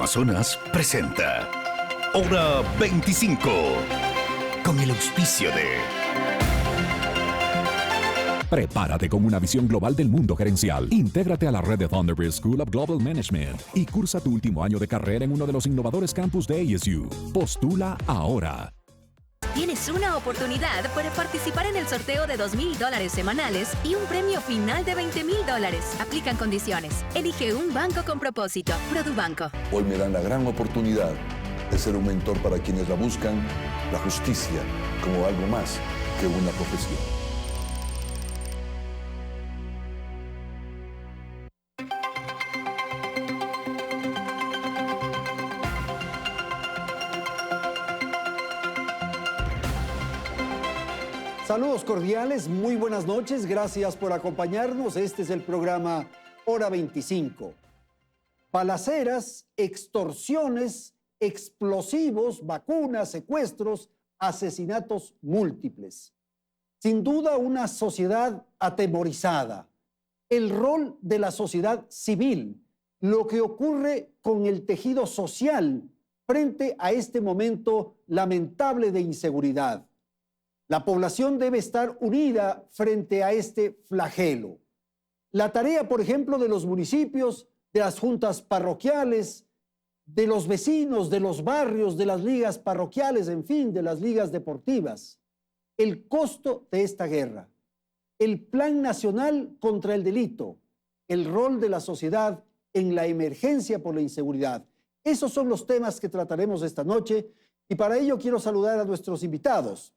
Amazonas presenta Hora 25 con el auspicio de... Prepárate con una visión global del mundo gerencial. Intégrate a la red de Thunderbird School of Global Management y cursa tu último año de carrera en uno de los innovadores campus de ASU. Postula ahora. Tienes una oportunidad para participar en el sorteo de $2,000 semanales y un premio final de $20,000. Aplican condiciones. Elige un banco con propósito. Produbanco. Hoy me dan la gran oportunidad de ser un mentor para quienes la buscan, la justicia como algo más que una profesión. Saludos cordiales, muy buenas noches, gracias por acompañarnos. Este es el programa Hora 25. Balaceras, extorsiones, explosivos, vacunas, secuestros, asesinatos múltiples. Sin duda una sociedad atemorizada. El rol de la sociedad civil, lo que ocurre con el tejido social frente a este momento lamentable de inseguridad. La población debe estar unida frente a este flagelo. La tarea, por ejemplo, de los municipios, de las juntas parroquiales, de los vecinos, de los barrios, de las ligas parroquiales, en fin, de las ligas deportivas. El costo de esta guerra, el Plan Nacional contra el Delito, el rol de la sociedad en la emergencia por la inseguridad. Esos son los temas que trataremos esta noche y para ello quiero saludar a nuestros invitados.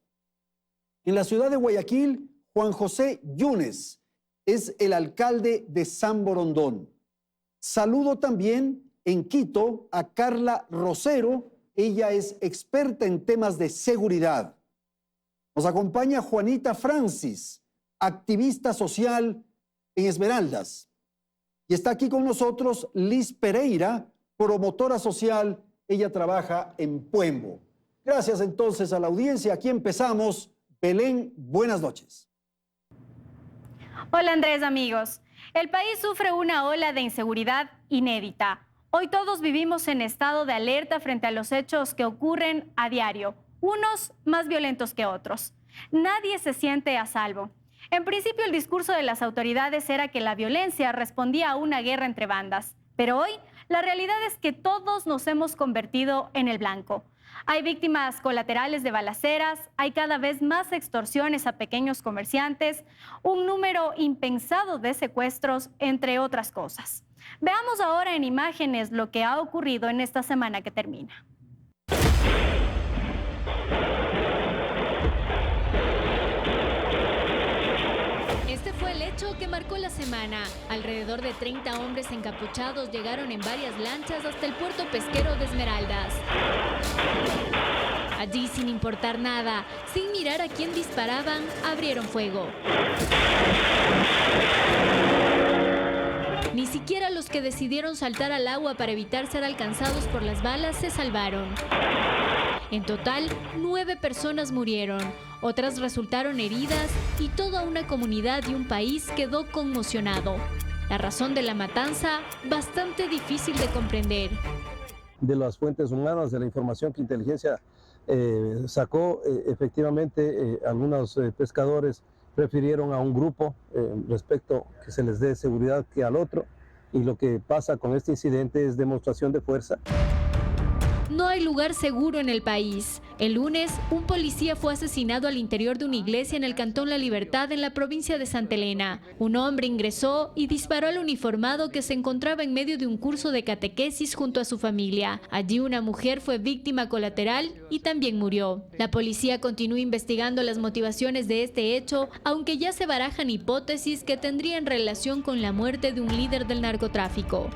En la ciudad de Guayaquil, Juan José Yunes es el alcalde de San Borondón. Saludo también en Quito a Carla Rosero, ella es experta en temas de seguridad. Nos acompaña Juanita Francis, activista social en Esmeraldas. Y está aquí con nosotros Liz Pereira, promotora social, ella trabaja en Puembo. Gracias entonces a la audiencia, aquí empezamos. Belén, buenas noches. Hola Andrés, amigos. El país sufre una ola de inseguridad inédita. Hoy todos vivimos en estado de alerta frente a los hechos que ocurren a diario, unos más violentos que otros. Nadie se siente a salvo. En principio, el discurso de las autoridades era que la violencia respondía a una guerra entre bandas, pero hoy la realidad es que todos nos hemos convertido en el blanco. Hay víctimas colaterales de balaceras, hay cada vez más extorsiones a pequeños comerciantes, un número impensado de secuestros, entre otras cosas. Veamos ahora en imágenes lo que ha ocurrido en esta semana que termina. Este fue el hecho que marcó la semana. Alrededor de 30 hombres encapuchados llegaron en varias lanchas hasta el puerto pesquero de Esmeraldas. Allí, sin importar nada, sin mirar a quién disparaban, abrieron fuego. Ni siquiera los que decidieron saltar al agua para evitar ser alcanzados por las balas se salvaron. En total, 9 personas murieron, otras resultaron heridas y toda una comunidad y un país quedó conmocionado. La razón de la matanza, bastante difícil de comprender. De las fuentes humanas, de la información que inteligencia sacó, efectivamente algunos pescadores prefirieron a un grupo respecto que se les dé seguridad que al otro, y lo que pasa con este incidente es demostración de fuerza. No hay lugar seguro en el país. El lunes, un policía fue asesinado al interior de una iglesia en el cantón La Libertad, en la provincia de Santa Elena. Un hombre ingresó y disparó al uniformado que se encontraba en medio de un curso de catequesis junto a su familia. Allí una mujer fue víctima colateral y también murió. La policía continúa investigando las motivaciones de este hecho, aunque ya se barajan hipótesis que tendrían relación con la muerte de un líder del narcotráfico.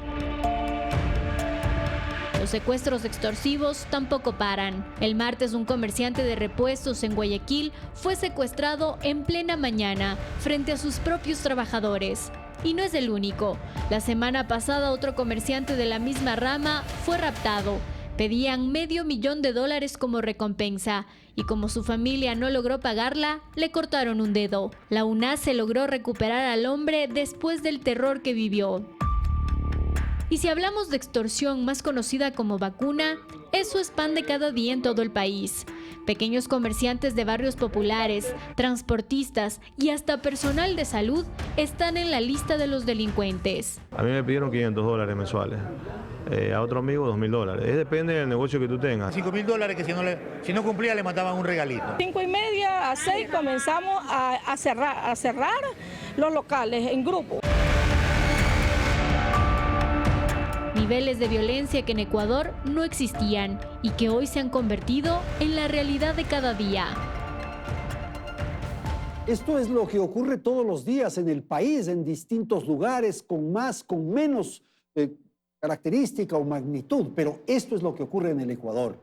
Los secuestros extorsivos tampoco paran. El martes, un comerciante de repuestos en Guayaquil fue secuestrado en plena mañana frente a sus propios trabajadores. Y no es el único. La semana pasada, otro comerciante de la misma rama fue raptado. Pedían $500,000 como recompensa y como su familia no logró pagarla, le cortaron un dedo. La UNAS logró recuperar al hombre después del terror que vivió. Y si hablamos de extorsión, más conocida como vacuna, eso es pan de cada día en todo el país. Pequeños comerciantes de barrios populares, transportistas y hasta personal de salud están en la lista de los delincuentes. A mí me pidieron $500 mensuales. A otro amigo $2.000. Depende del negocio que tú tengas. $5.000 que si no cumplía le mataban un regalito. 5:30 a 6 comenzamos a cerrar los locales en grupo. Niveles de violencia que en Ecuador no existían y que hoy se han convertido en la realidad de cada día. Esto es lo que ocurre todos los días en el país, en distintos lugares, con más, con menos característica o magnitud, pero esto es lo que ocurre en el Ecuador.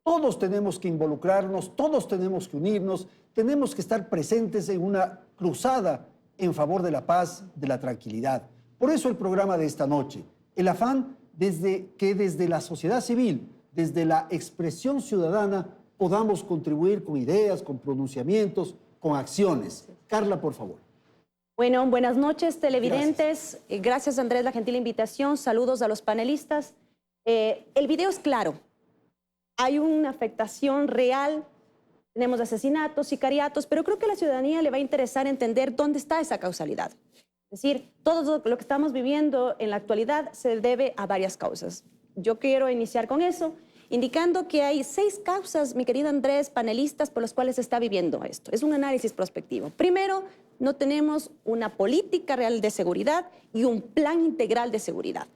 Todos tenemos que involucrarnos, todos tenemos que unirnos, tenemos que estar presentes en una cruzada en favor de la paz, de la tranquilidad. Por eso el programa de esta noche, el afán desde la sociedad civil, desde la expresión ciudadana, podamos contribuir con ideas, con pronunciamientos, con acciones. Carla, por favor. Bueno, buenas noches, televidentes. Gracias, Andrés, la gentil invitación. Saludos a los panelistas. El video es claro. Hay una afectación real. Tenemos asesinatos, sicariatos, pero creo que a la ciudadanía le va a interesar entender dónde está esa causalidad. Es decir, todo lo que estamos viviendo en la actualidad se debe a varias causas. Yo quiero iniciar con eso, indicando que hay 6 causas, mi querido Andrés, panelistas, por las cuales se está viviendo esto. Es un análisis prospectivo. Primero, no tenemos una política real de seguridad y un plan integral de seguridad.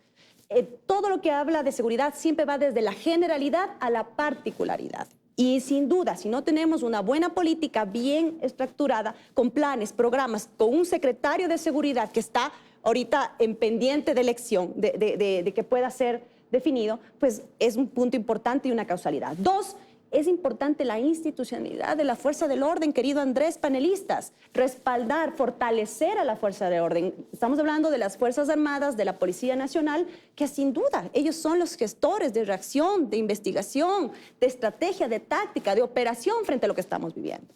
Todo lo que habla de seguridad siempre va desde la generalidad a la particularidad. Y sin duda, si no tenemos una buena política bien estructurada, con planes, programas, con un secretario de seguridad que está ahorita en pendiente de elección, de que pueda ser definido, pues es un punto importante y una causalidad. 2, es importante la institucionalidad de la fuerza del orden, querido Andrés, panelistas, respaldar, fortalecer a la fuerza del orden. Estamos hablando de las Fuerzas Armadas, de la Policía Nacional, que sin duda ellos son los gestores de reacción, de investigación, de estrategia, de táctica, de operación frente a lo que estamos viviendo.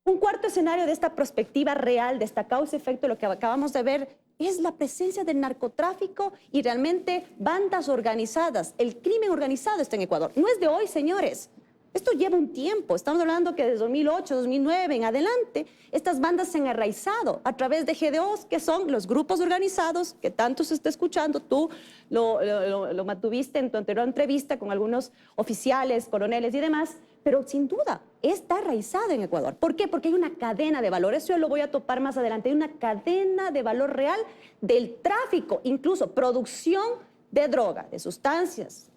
Un cuarto escenario de esta perspectiva real, de esta causa-efecto, lo que acabamos de ver, es la presencia del narcotráfico y realmente bandas organizadas. El crimen organizado está en Ecuador. No es de hoy, señores. Esto lleva un tiempo. Estamos hablando que desde 2008, 2009 en adelante, estas bandas se han enraizado a través de GDOs, que son los grupos organizados, que tanto se está escuchando. Tú lo mantuviste en tu anterior entrevista con algunos oficiales, coroneles y demás, pero sin duda está arraizado en Ecuador. ¿Por qué? Porque hay una cadena de valor. Eso yo lo voy a topar más adelante. Hay una cadena de valor real del tráfico, incluso producción de droga, de sustancias,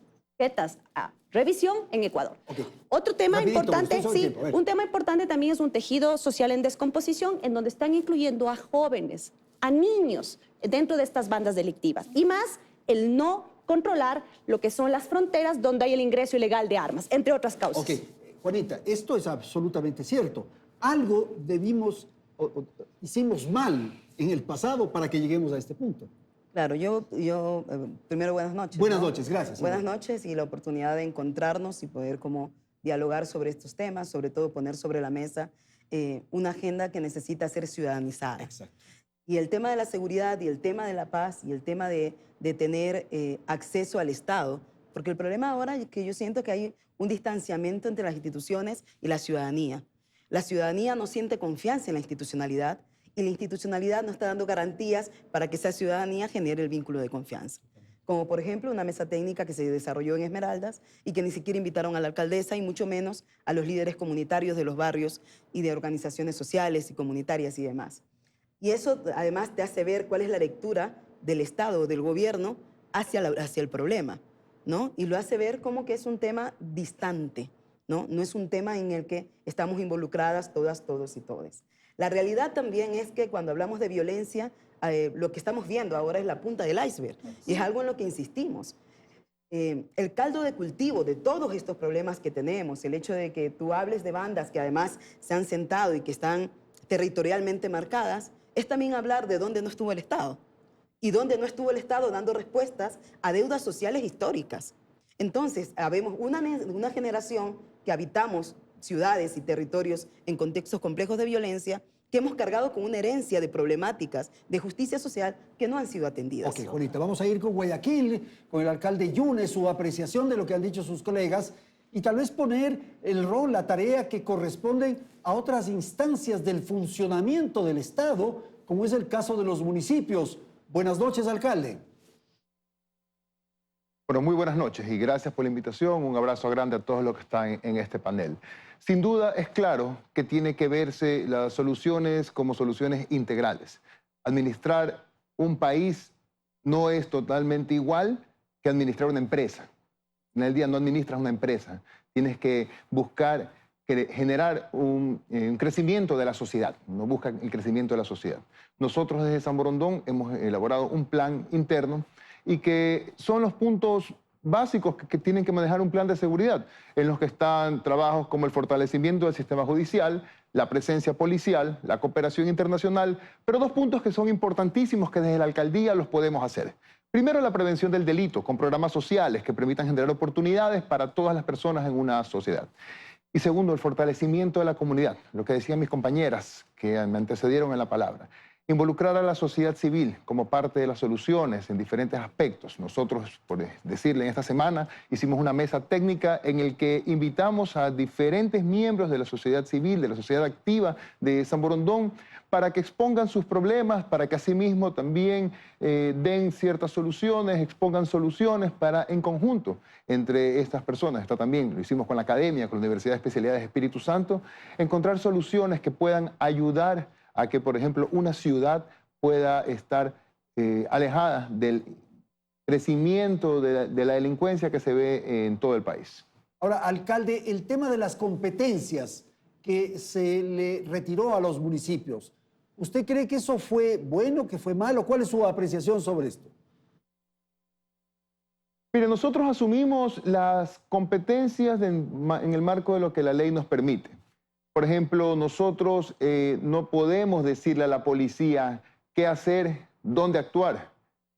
a revisión en Ecuador. Okay. Otro tema importante, sí, un tema importante también es un tejido social en descomposición, en donde están incluyendo a jóvenes, a niños dentro de estas bandas delictivas. Y más, el no controlar lo que son las fronteras donde hay el ingreso ilegal de armas, entre otras causas. Ok, Juanita, esto es absolutamente cierto. Algo hicimos mal en el pasado para que lleguemos a este punto. Claro, yo primero buenas noches. Buenas noches, gracias. Buenas noches y la oportunidad de encontrarnos y poder como dialogar sobre estos temas, sobre todo poner sobre la mesa una agenda que necesita ser ciudadanizada. Exacto. Y el tema de la seguridad y el tema de la paz y el tema de tener acceso al Estado, porque el problema ahora es que yo siento que hay un distanciamiento entre las instituciones y la ciudadanía. La ciudadanía no siente confianza en la institucionalidad y la institucionalidad no está dando garantías para que esa ciudadanía genere el vínculo de confianza. Como por ejemplo una mesa técnica que se desarrolló en Esmeraldas y que ni siquiera invitaron a la alcaldesa y mucho menos a los líderes comunitarios de los barrios y de organizaciones sociales y comunitarias y demás. Y eso además te hace ver cuál es la lectura del Estado, del gobierno, hacia el problema, ¿no? Y lo hace ver como que es un tema distante, ¿no? No es un tema en el que estamos involucradas todas, todos y todes. La realidad también es que cuando hablamos de violencia, lo que estamos viendo ahora es la punta del iceberg. Y es algo en lo que insistimos. El caldo de cultivo de todos estos problemas que tenemos, el hecho de que tú hables de bandas que además se han sentado y que están territorialmente marcadas, es también hablar de dónde no estuvo el Estado. Y dónde no estuvo el Estado dando respuestas a deudas sociales históricas. Entonces, habemos una generación que habitamos ciudades y territorios en contextos complejos de violencia que hemos cargado con una herencia de problemáticas de justicia social que no han sido atendidas. Ok, Juanita, vamos a ir con Guayaquil, con el alcalde Yunes, su apreciación de lo que han dicho sus colegas y tal vez poner el rol, la tarea que corresponde a otras instancias del funcionamiento del Estado, como es el caso de los municipios. Buenas noches, alcalde. Bueno, muy buenas noches y gracias por la invitación. Un abrazo grande a todos los que están en este panel. Sin duda es claro que tiene que verse las soluciones como soluciones integrales. Administrar un país no es totalmente igual que administrar una empresa. En el día no administras una empresa, tienes que buscar generar un crecimiento de la sociedad, no busca el crecimiento de la sociedad. Nosotros desde San Borondón hemos elaborado un plan interno y que son los puntos básicos que tienen que manejar un plan de seguridad, en los que están trabajos como el fortalecimiento del sistema judicial, la presencia policial, la cooperación internacional, pero dos puntos que son importantísimos que desde la alcaldía los podemos hacer. Primero, la prevención del delito, con programas sociales que permitan generar oportunidades para todas las personas en una sociedad. Y segundo, el fortalecimiento de la comunidad, lo que decían mis compañeras que me antecedieron en la palabra. Involucrar a la sociedad civil como parte de las soluciones en diferentes aspectos. Nosotros, por decirle, en esta semana hicimos una mesa técnica en el que invitamos a diferentes miembros de la sociedad civil, de la sociedad activa de San Borondón, para que expongan sus problemas, para que asimismo también den ciertas soluciones, expongan soluciones para, en conjunto, entre estas personas. Esto también lo hicimos con la academia, con la Universidad de Especialidades Espíritu Santo, encontrar soluciones que puedan ayudar a que, por ejemplo, una ciudad pueda estar alejada del crecimiento de la delincuencia que se ve en todo el país. Ahora, alcalde, el tema de las competencias que se le retiró a los municipios, ¿usted cree que eso fue bueno, que fue malo? ¿Cuál es su apreciación sobre esto? Mire, nosotros asumimos las competencias en el marco de lo que la ley nos permite. Por ejemplo, nosotros no podemos decirle a la policía qué hacer, dónde actuar,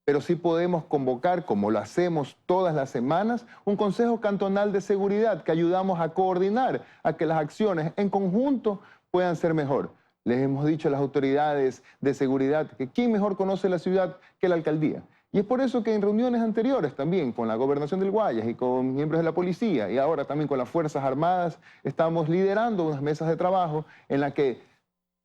pero sí podemos convocar, como lo hacemos todas las semanas, un Consejo Cantonal de Seguridad que ayudamos a coordinar, a que las acciones en conjunto puedan ser mejor. Les hemos dicho a las autoridades de seguridad que quién mejor conoce la ciudad que la alcaldía. Y es por eso que en reuniones anteriores también con la Gobernación del Guayas y con miembros de la policía y ahora también con las Fuerzas Armadas estamos liderando unas mesas de trabajo en las que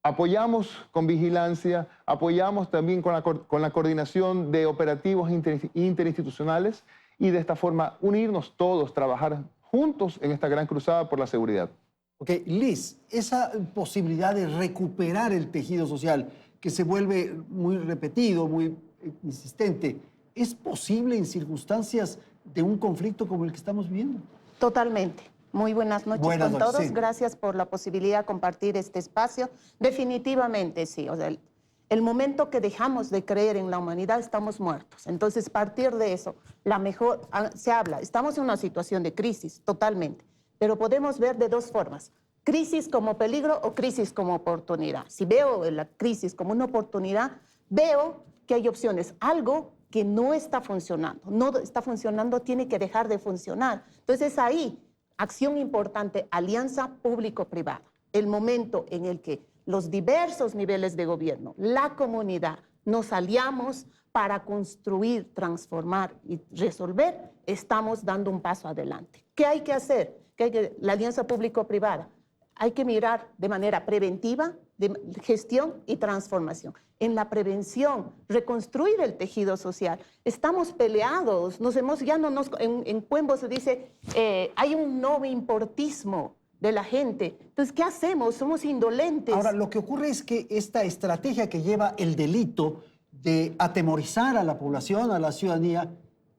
apoyamos con vigilancia, apoyamos también con la coordinación de operativos interinstitucionales y de esta forma unirnos todos, trabajar juntos en esta gran cruzada por la seguridad. Ok, Liz, esa posibilidad de recuperar el tejido social que se vuelve muy repetido, muy insistente, ¿es posible en circunstancias de un conflicto como el que estamos viviendo? Totalmente. Muy buenas noches con todos. Sí. Gracias por la posibilidad de compartir este espacio. Definitivamente sí. O sea, el momento que dejamos de creer en la humanidad estamos muertos. Entonces, partir de eso, se habla, estamos en una situación de crisis, totalmente. Pero podemos ver de dos formas. Crisis como peligro o crisis como oportunidad. Si veo la crisis como una oportunidad, veo que hay opciones. Algo que no está funcionando, tiene que dejar de funcionar. Entonces ahí, acción importante, alianza público-privada. El momento en el que los diversos niveles de gobierno, la comunidad, nos aliamos para construir, transformar y resolver, estamos dando un paso adelante. ¿Qué hay que hacer? La alianza público-privada. Hay que mirar de manera preventiva, de gestión y transformación. En la prevención, reconstruir el tejido social. Estamos peleados, en Cuembo se dice, hay un no importismo de la gente. Entonces, ¿qué hacemos? Somos indolentes. Ahora, lo que ocurre es que esta estrategia que lleva el delito de atemorizar a la población, a la ciudadanía,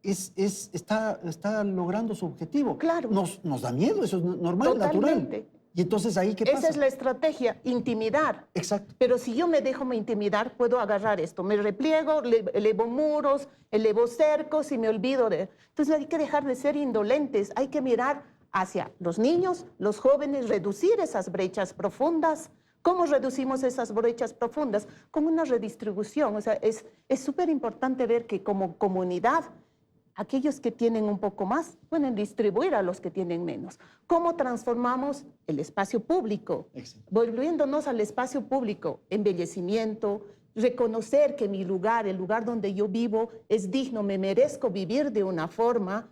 está logrando su objetivo. Claro. Nos da miedo, eso es normal, totalmente. Natural. Y entonces ahí, ¿qué pasa? Esa es la estrategia, intimidar. Exacto. Pero si yo me dejo intimidar, puedo agarrar esto. Me repliego, elevo muros, elevo cercos y me olvido de... Entonces hay que dejar de ser indolentes, hay que mirar hacia los niños, los jóvenes, reducir esas brechas profundas. ¿Cómo reducimos esas brechas profundas? Con una redistribución. O sea, es súper importante ver que como comunidad aquellos que tienen un poco más pueden distribuir a los que tienen menos. ¿Cómo transformamos el espacio público? Volviéndonos al espacio público, embellecimiento, reconocer que mi lugar, el lugar donde yo vivo, es digno, me merezco vivir de una forma,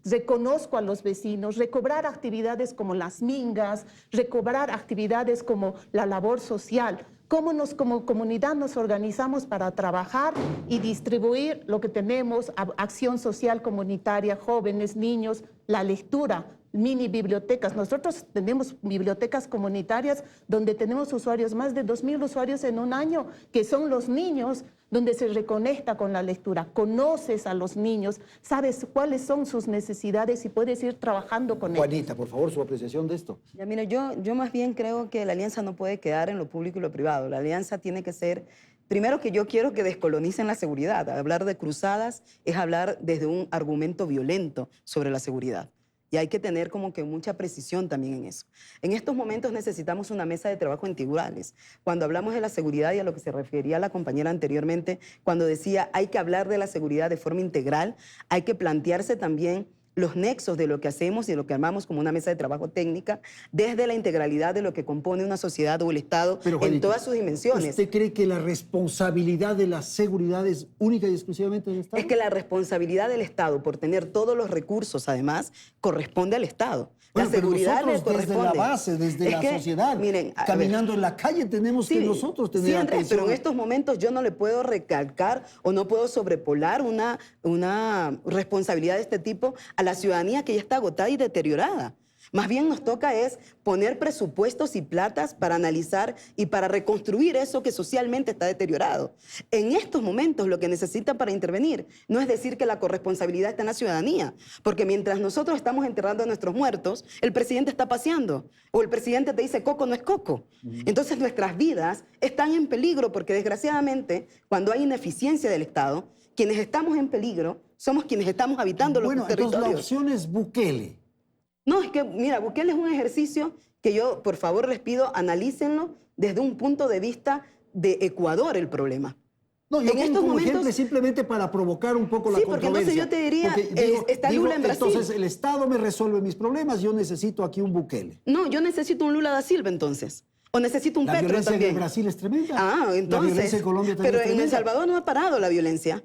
reconozco a los vecinos, recobrar actividades como las mingas, recobrar actividades como la labor social. ¿Cómo como comunidad nos organizamos para trabajar y distribuir lo que tenemos, acción social comunitaria, jóvenes, niños, la lectura, mini bibliotecas? Nosotros tenemos bibliotecas comunitarias donde tenemos usuarios, más de 2.000 usuarios en un año, que son los niños, donde se reconecta con la lectura, conoces a los niños, sabes cuáles son sus necesidades y puedes ir trabajando con ellos. Juanita, por favor, su apreciación de esto. Ya, mira, yo más bien creo que la alianza no puede quedar en lo público y lo privado. La alianza tiene que ser, primero que yo quiero que descolonicen la seguridad. Hablar de cruzadas es hablar desde un argumento violento sobre la seguridad. Y hay que tener como que mucha precisión también en eso. En estos momentos necesitamos una mesa de trabajo integrales. Cuando hablamos de la seguridad y a lo que se refería la compañera anteriormente, cuando decía hay que hablar de la seguridad de forma integral, hay que plantearse también los nexos de lo que hacemos y de lo que armamos como una mesa de trabajo técnica desde la integralidad de lo que compone una sociedad o el Estado. Pero, Juanita, en todas sus dimensiones. ¿Usted cree que la responsabilidad de la seguridad es única y exclusivamente del Estado? Es que la responsabilidad del Estado por tener todos los recursos, además, corresponde al Estado. Bueno, la seguridad pero le corresponde. desde la base, desde la sociedad, miren, caminando en la calle, tenemos que nosotros tener atención. Pero en estos momentos yo no le puedo recalcar o no puedo sobrepolar una responsabilidad de este tipo a la ciudadanía que ya está agotada y deteriorada. Más bien nos toca es poner presupuestos y platas para analizar y para reconstruir eso que socialmente está deteriorado. En estos momentos lo que necesitan para intervenir no es decir que la corresponsabilidad está en la ciudadanía, porque mientras nosotros estamos enterrando a nuestros muertos, el presidente está paseando o el presidente te dice coco no es coco. Entonces nuestras vidas están en peligro porque desgraciadamente cuando hay ineficiencia del Estado, quienes estamos en peligro somos quienes estamos habitando los territorios. Entonces la opción es Bukele. No, es que, mira, Bukele es un ejercicio que yo, por favor, les pido, analícenlo desde un punto de vista de Ecuador el problema. No, yo pongo como ejemplo simplemente para provocar un poco la controversia. Porque entonces yo te diría, está Lula en Brasil. Entonces el Estado me resuelve mis problemas, yo necesito aquí un Bukele. No, yo necesito un Lula da Silva entonces. O necesito un Petro también. La violencia en Brasil es tremenda. Ah, entonces. La violencia en Colombia también es tremenda. Pero en El Salvador no ha parado la violencia.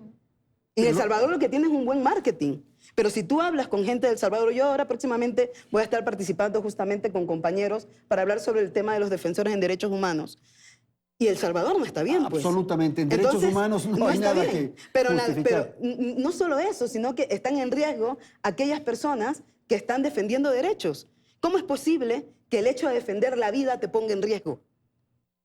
En El Salvador lo que tiene es un buen marketing. Pero si tú hablas con gente del Salvador, yo ahora próximamente voy a estar participando justamente con compañeros para hablar sobre el tema de los defensores en derechos humanos. Y El Salvador no está bien, pues. Absolutamente. En derechos humanos no hay nada que pero no solo eso, sino que están en riesgo aquellas personas que están defendiendo derechos. ¿Cómo es posible que el hecho de defender la vida te ponga en riesgo?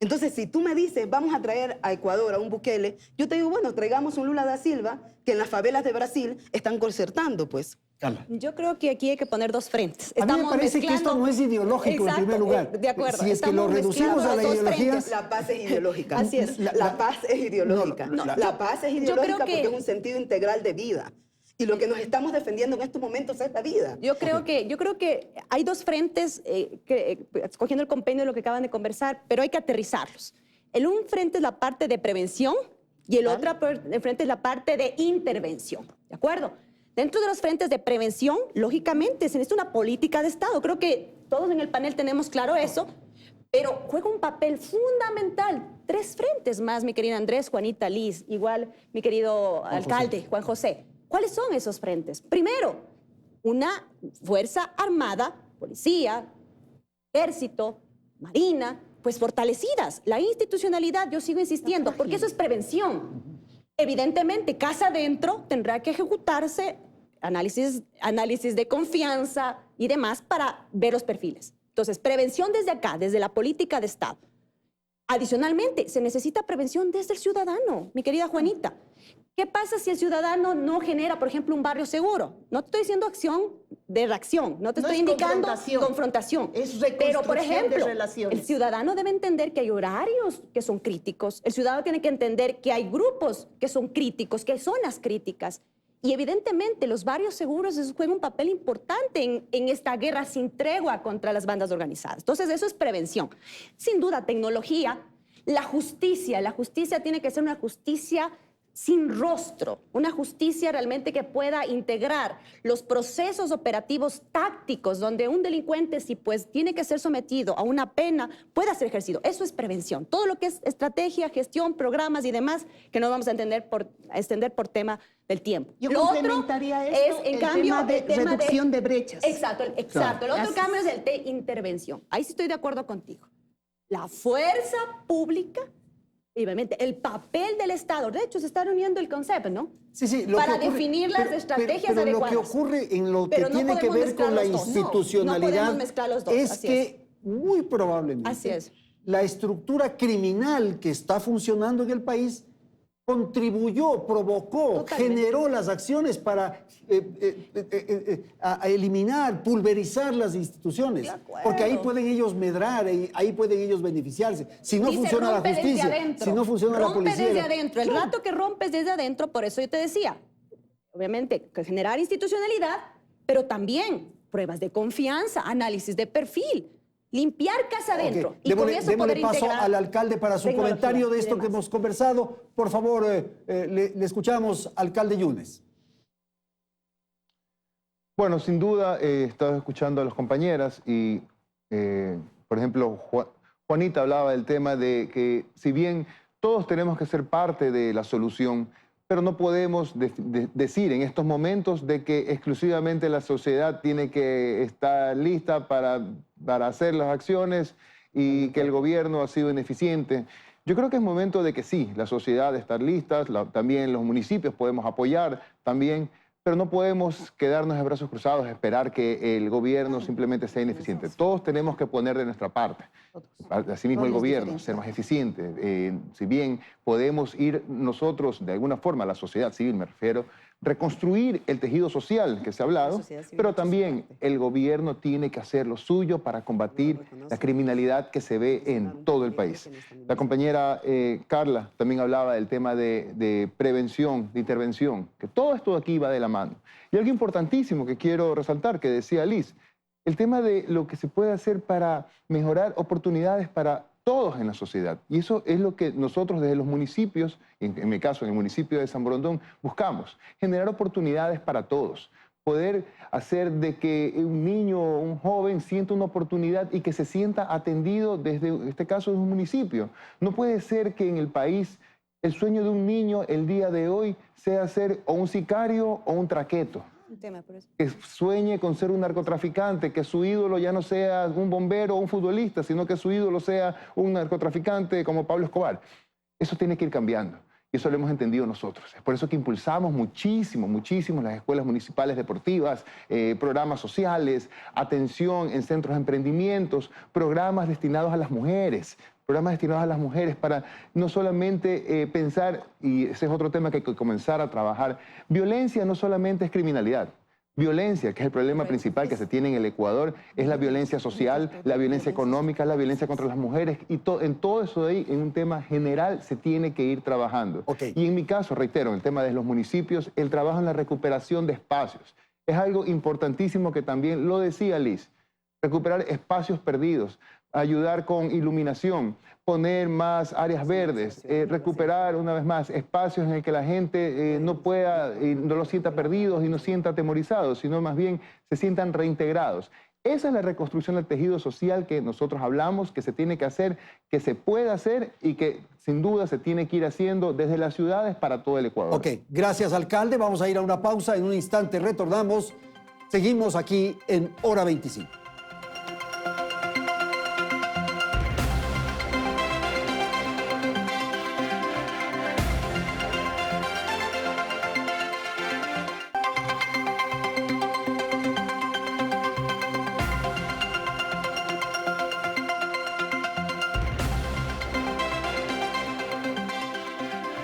Entonces, si tú me dices, vamos a traer a Ecuador a un Bukele, yo te digo, bueno, traigamos un Lula da Silva, que en las favelas de Brasil están concertando, pues. Carla. Yo creo que aquí hay que poner dos frentes. A mí me parece que esto no es ideológico. Exacto, en primer lugar. De acuerdo. Si es que lo reducimos a la ideología... La paz es ideológica. Así es. La paz es ideológica. La paz es ideológica porque es un sentido integral de vida. Y lo que nos estamos defendiendo en estos momentos es la vida. Yo creo que hay dos frentes, escogiendo el compendio de lo que acaban de conversar, pero hay que aterrizarlos. El un frente es la parte de prevención y el otro frente es la parte de intervención. ¿De acuerdo? Dentro de los frentes de prevención, lógicamente, se necesita una política de Estado. Creo que todos en el panel tenemos claro eso, pero juega un papel fundamental. Tres frentes más, mi querida Andrés, Juanita, Liz, igual mi querido alcalde, Juan José. ¿Cuáles son esos frentes? Primero, una fuerza armada, policía, ejército, marina, pues fortalecidas. La institucionalidad, yo sigo insistiendo, porque eso es prevención. Evidentemente, casa adentro tendrá que ejecutarse análisis de confianza y demás para ver los perfiles. Entonces, prevención desde acá, desde la política de Estado. Adicionalmente, se necesita prevención desde el ciudadano, mi querida Juanita. ¿Qué pasa si el ciudadano no genera, por ejemplo, un barrio seguro? No te estoy diciendo acción de reacción, no te estoy indicando confrontación. Es reconstrucción. Pero, por ejemplo, de relaciones. El ciudadano debe entender que hay horarios que son críticos. El ciudadano tiene que entender que hay grupos que son críticos, que hay zonas críticas. Y evidentemente los barrios seguros juegan un papel importante en esta guerra sin tregua contra las bandas organizadas. Entonces, eso es prevención. Sin duda, tecnología, la justicia tiene que ser una justicia sin rostro, una justicia realmente que pueda integrar los procesos operativos tácticos donde un delincuente, si pues tiene que ser sometido a una pena, pueda ser ejercido. Eso es prevención. Todo lo que es estrategia, gestión, programas y demás, que no vamos a extender por tema del tiempo. Yo lo complementaría otro esto, es, en el cambio, tema de el tema reducción de brechas. Exacto. El otro cambio es el de intervención. Ahí sí estoy de acuerdo contigo. La fuerza pública, y obviamente el papel del Estado, de hecho se está reuniendo el concepto, ¿no? Sí, para definir las estrategias adecuadas. Lo que ocurre en lo que tiene que ver con la institucionalidad es que muy probablemente la estructura criminal que está funcionando en el país contribuyó, provocó, generó las acciones para a eliminar, pulverizar las instituciones. Porque ahí pueden ellos medrar, ahí pueden ellos beneficiarse. Si no funciona la justicia, si no funciona la policía. Rompe desde adentro. El rato que rompes desde adentro, por eso yo te decía, obviamente, generar institucionalidad, pero también pruebas de confianza, análisis de perfil. Limpiar casa adentro. Y con eso poder paso integrar al alcalde para su comentario de esto que hemos conversado. Por favor, le escuchamos, alcalde Yunes. Bueno, sin duda, he estado escuchando a las compañeras y, por ejemplo, Juanita hablaba del tema de que si bien todos tenemos que ser parte de la solución, pero no podemos decir en estos momentos de que exclusivamente la sociedad tiene que estar lista para hacer las acciones y que el gobierno ha sido ineficiente. Yo creo que es momento de que sí, la sociedad está lista, también los municipios podemos apoyar también, pero no podemos quedarnos de brazos cruzados, esperar que el gobierno simplemente sea ineficiente. Todos tenemos que poner de nuestra parte. Asimismo el gobierno, ser más eficiente. Si bien podemos ir nosotros, de alguna forma, la sociedad civil me refiero, reconstruir el tejido social que se ha hablado, pero también el gobierno tiene que hacer lo suyo para combatir la criminalidad que se ve en todo el país. La compañera Carla también hablaba del tema de prevención, de intervención, que todo esto aquí va de la mano. Y algo importantísimo que quiero resaltar, que decía Liz, el tema de lo que se puede hacer para mejorar oportunidades para todos en la sociedad. Y eso es lo que nosotros desde los municipios, en mi caso en el municipio de San Borondón, buscamos. Generar oportunidades para todos. Poder hacer de que un niño o un joven sienta una oportunidad y que se sienta atendido desde, en este caso, de un municipio. No puede ser que en el país el sueño de un niño el día de hoy sea ser o un sicario o un traqueto. Que sueñe con ser un narcotraficante, que su ídolo ya no sea un bombero o un futbolista, sino que su ídolo sea un narcotraficante como Pablo Escobar. Eso tiene que ir cambiando. Y eso lo hemos entendido nosotros. Es por eso que impulsamos muchísimo las escuelas municipales deportivas, programas sociales, atención en centros de emprendimientos, programas destinados a las mujeres, para no solamente pensar, y ese es otro tema que hay que comenzar a trabajar, violencia no solamente es criminalidad. Violencia, que es el problema principal que se tiene en el Ecuador, es la violencia social, la violencia económica, la violencia contra las mujeres, y en todo eso de ahí, en un tema general, se tiene que ir trabajando. Y en mi caso, reitero, en el tema de los municipios, el trabajo en la recuperación de espacios. Es algo importantísimo que también lo decía Liz, recuperar espacios perdidos, ayudar con iluminación, poner más áreas verdes, recuperar una vez más espacios en el que la gente no lo sienta perdidos y no sienta atemorizados, sino más bien se sientan reintegrados. Esa es la reconstrucción del tejido social que nosotros hablamos, que se tiene que hacer, que se puede hacer y que sin duda se tiene que ir haciendo desde las ciudades para todo el Ecuador. Ok, gracias alcalde. Vamos a ir a una pausa. En un instante retornamos. Seguimos aquí en Hora 25.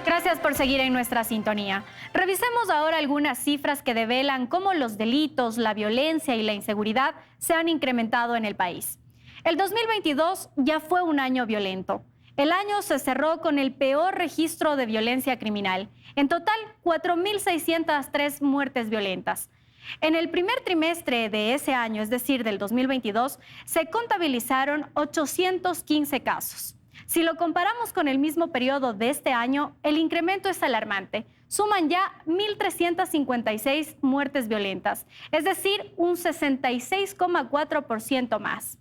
Gracias por seguir en nuestra sintonía. Revisemos ahora algunas cifras que develan cómo los delitos, la violencia y la inseguridad se han incrementado en el país. El 2022 ya fue un año violento. El año se cerró con el peor registro de violencia criminal. En total, 4.603 muertes violentas. En el primer trimestre de ese año, es decir, del 2022, se contabilizaron 815 casos. Si lo comparamos con el mismo periodo de este año, el incremento es alarmante. Suman ya 1.356 muertes violentas, es decir, un 66,4% más.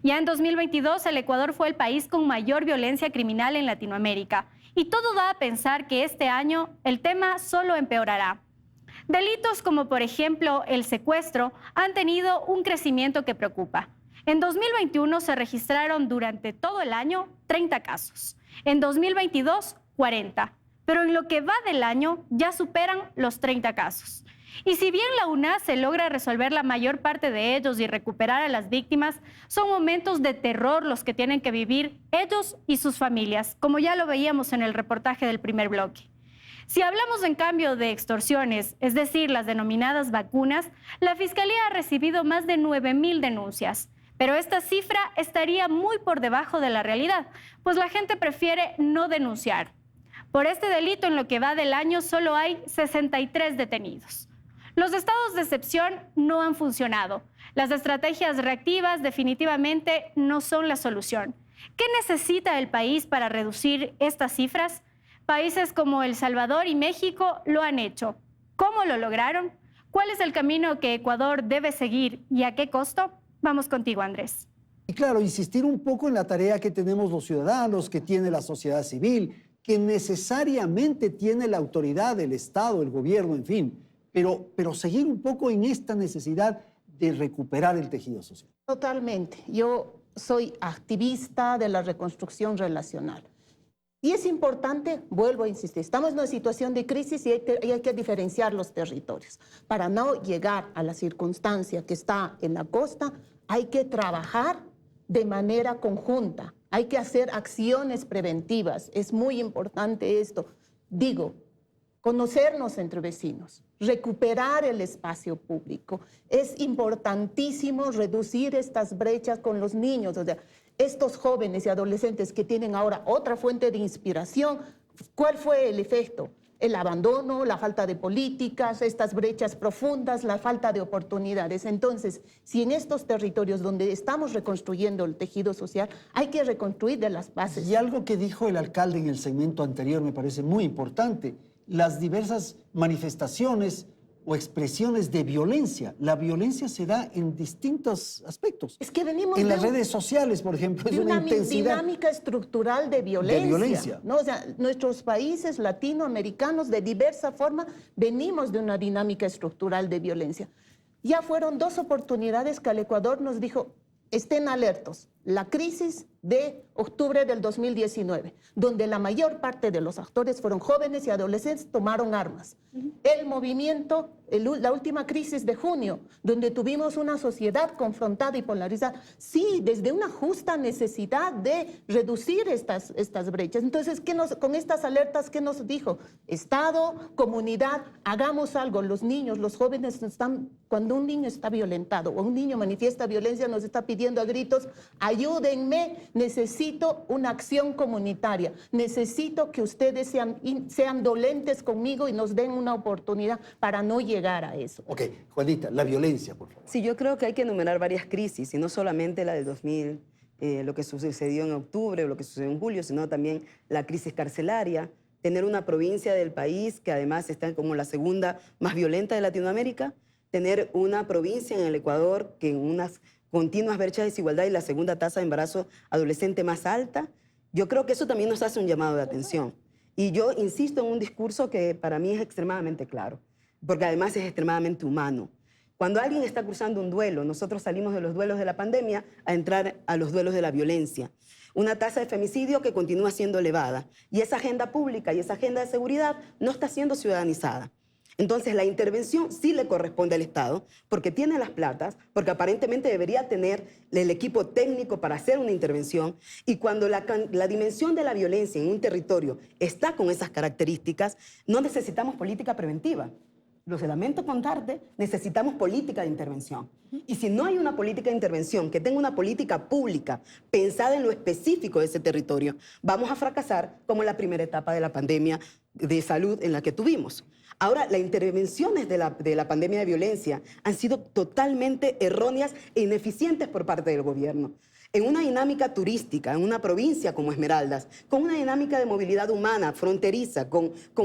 Ya en 2022, el Ecuador fue el país con mayor violencia criminal en Latinoamérica. Y todo da a pensar que este año el tema solo empeorará. Delitos como, por ejemplo, el secuestro han tenido un crecimiento que preocupa. En 2021 se registraron durante todo el año 30 casos. En 2022, 40. Pero en lo que va del año ya superan los 30 casos. Y si bien la UNACE logra resolver la mayor parte de ellos y recuperar a las víctimas, son momentos de terror los que tienen que vivir ellos y sus familias, como ya lo veíamos en el reportaje del primer bloque. Si hablamos en cambio de extorsiones, es decir, las denominadas vacunas, la Fiscalía ha recibido más de 9.000 denuncias. Pero esta cifra estaría muy por debajo de la realidad, pues la gente prefiere no denunciar. Por este delito, en lo que va del año, solo hay 63 detenidos. Los estados de excepción no han funcionado. Las estrategias reactivas definitivamente no son la solución. ¿Qué necesita el país para reducir estas cifras? Países como El Salvador y México lo han hecho. ¿Cómo lo lograron? ¿Cuál es el camino que Ecuador debe seguir y a qué costo? Vamos contigo, Andrés. Y claro, insistir un poco en la tarea que tenemos los ciudadanos, que tiene la sociedad civil, que necesariamente tiene la autoridad del Estado, el gobierno, en fin, pero seguir un poco en esta necesidad de recuperar el tejido social. Totalmente. Yo soy activista de la reconstrucción relacional. Y es importante, vuelvo a insistir, estamos en una situación de crisis y hay que diferenciar los territorios. Para no llegar a la circunstancia que está en la costa, hay que trabajar de manera conjunta, hay que hacer acciones preventivas. Es muy importante esto. Digo, conocernos entre vecinos, recuperar el espacio público. Es importantísimo reducir estas brechas con los niños. O sea, estos jóvenes y adolescentes que tienen ahora otra fuente de inspiración, ¿cuál fue el efecto? El abandono, la falta de políticas, estas brechas profundas, la falta de oportunidades. Entonces, si en estos territorios donde estamos reconstruyendo el tejido social, hay que reconstruir de las bases. Y algo que dijo el alcalde en el segmento anterior me parece muy importante, las diversas manifestaciones o expresiones de violencia. La violencia se da en distintos aspectos. Es que venimos en las redes sociales, por ejemplo, es una intensidad. Dinámica estructural de violencia. ¿No? O sea, nuestros países latinoamericanos de diversa forma venimos de una dinámica estructural de violencia. Ya fueron 2 oportunidades que el Ecuador nos dijo, estén alertos. La crisis de octubre del 2019, donde la mayor parte de los actores fueron jóvenes y adolescentes, tomaron armas. El movimiento, la última crisis de junio, donde tuvimos una sociedad confrontada y polarizada, sí, desde una justa necesidad de reducir estas brechas. Entonces, con estas alertas, ¿qué nos dijo? Estado, comunidad, hagamos algo. Los niños, los jóvenes cuando un niño está violentado o un niño manifiesta violencia, nos está pidiendo a gritos, ayúdenme, necesito una acción comunitaria, necesito que ustedes sean dolentes conmigo y nos den una oportunidad para no llegar a eso. Ok, Juanita, la violencia, por favor. Sí, yo creo que hay que enumerar varias crisis, y no solamente la del 2000, lo que sucedió en octubre o lo que sucedió en julio, sino también la crisis carcelaria, tener una provincia del país que además está como la segunda más violenta de Latinoamérica, tener una provincia en el Ecuador que en unas continuas brechas de desigualdad y la segunda tasa de embarazo adolescente más alta. Yo creo que eso también nos hace un llamado de atención. Y yo insisto en un discurso que para mí es extremadamente claro, porque además es extremadamente humano. Cuando alguien está cruzando un duelo, nosotros salimos de los duelos de la pandemia a entrar a los duelos de la violencia. Una tasa de femicidio que continúa siendo elevada. Y esa agenda pública y esa agenda de seguridad no está siendo ciudadanizada. Entonces, la intervención sí le corresponde al Estado, porque tiene las platas, porque aparentemente debería tener el equipo técnico para hacer una intervención. Y cuando la dimensión de la violencia en un territorio está con esas características, no necesitamos política preventiva. Lo lamento contarte, necesitamos política de intervención. Y si no hay una política de intervención que tenga una política pública pensada en lo específico de ese territorio, vamos a fracasar como la primera etapa de la pandemia de salud en la que tuvimos. Ahora, las intervenciones de la pandemia de violencia han sido totalmente erróneas e ineficientes por parte del gobierno. en una dinámica turística, en una provincia como Esmeraldas, con una dinámica de movilidad humana fronteriza,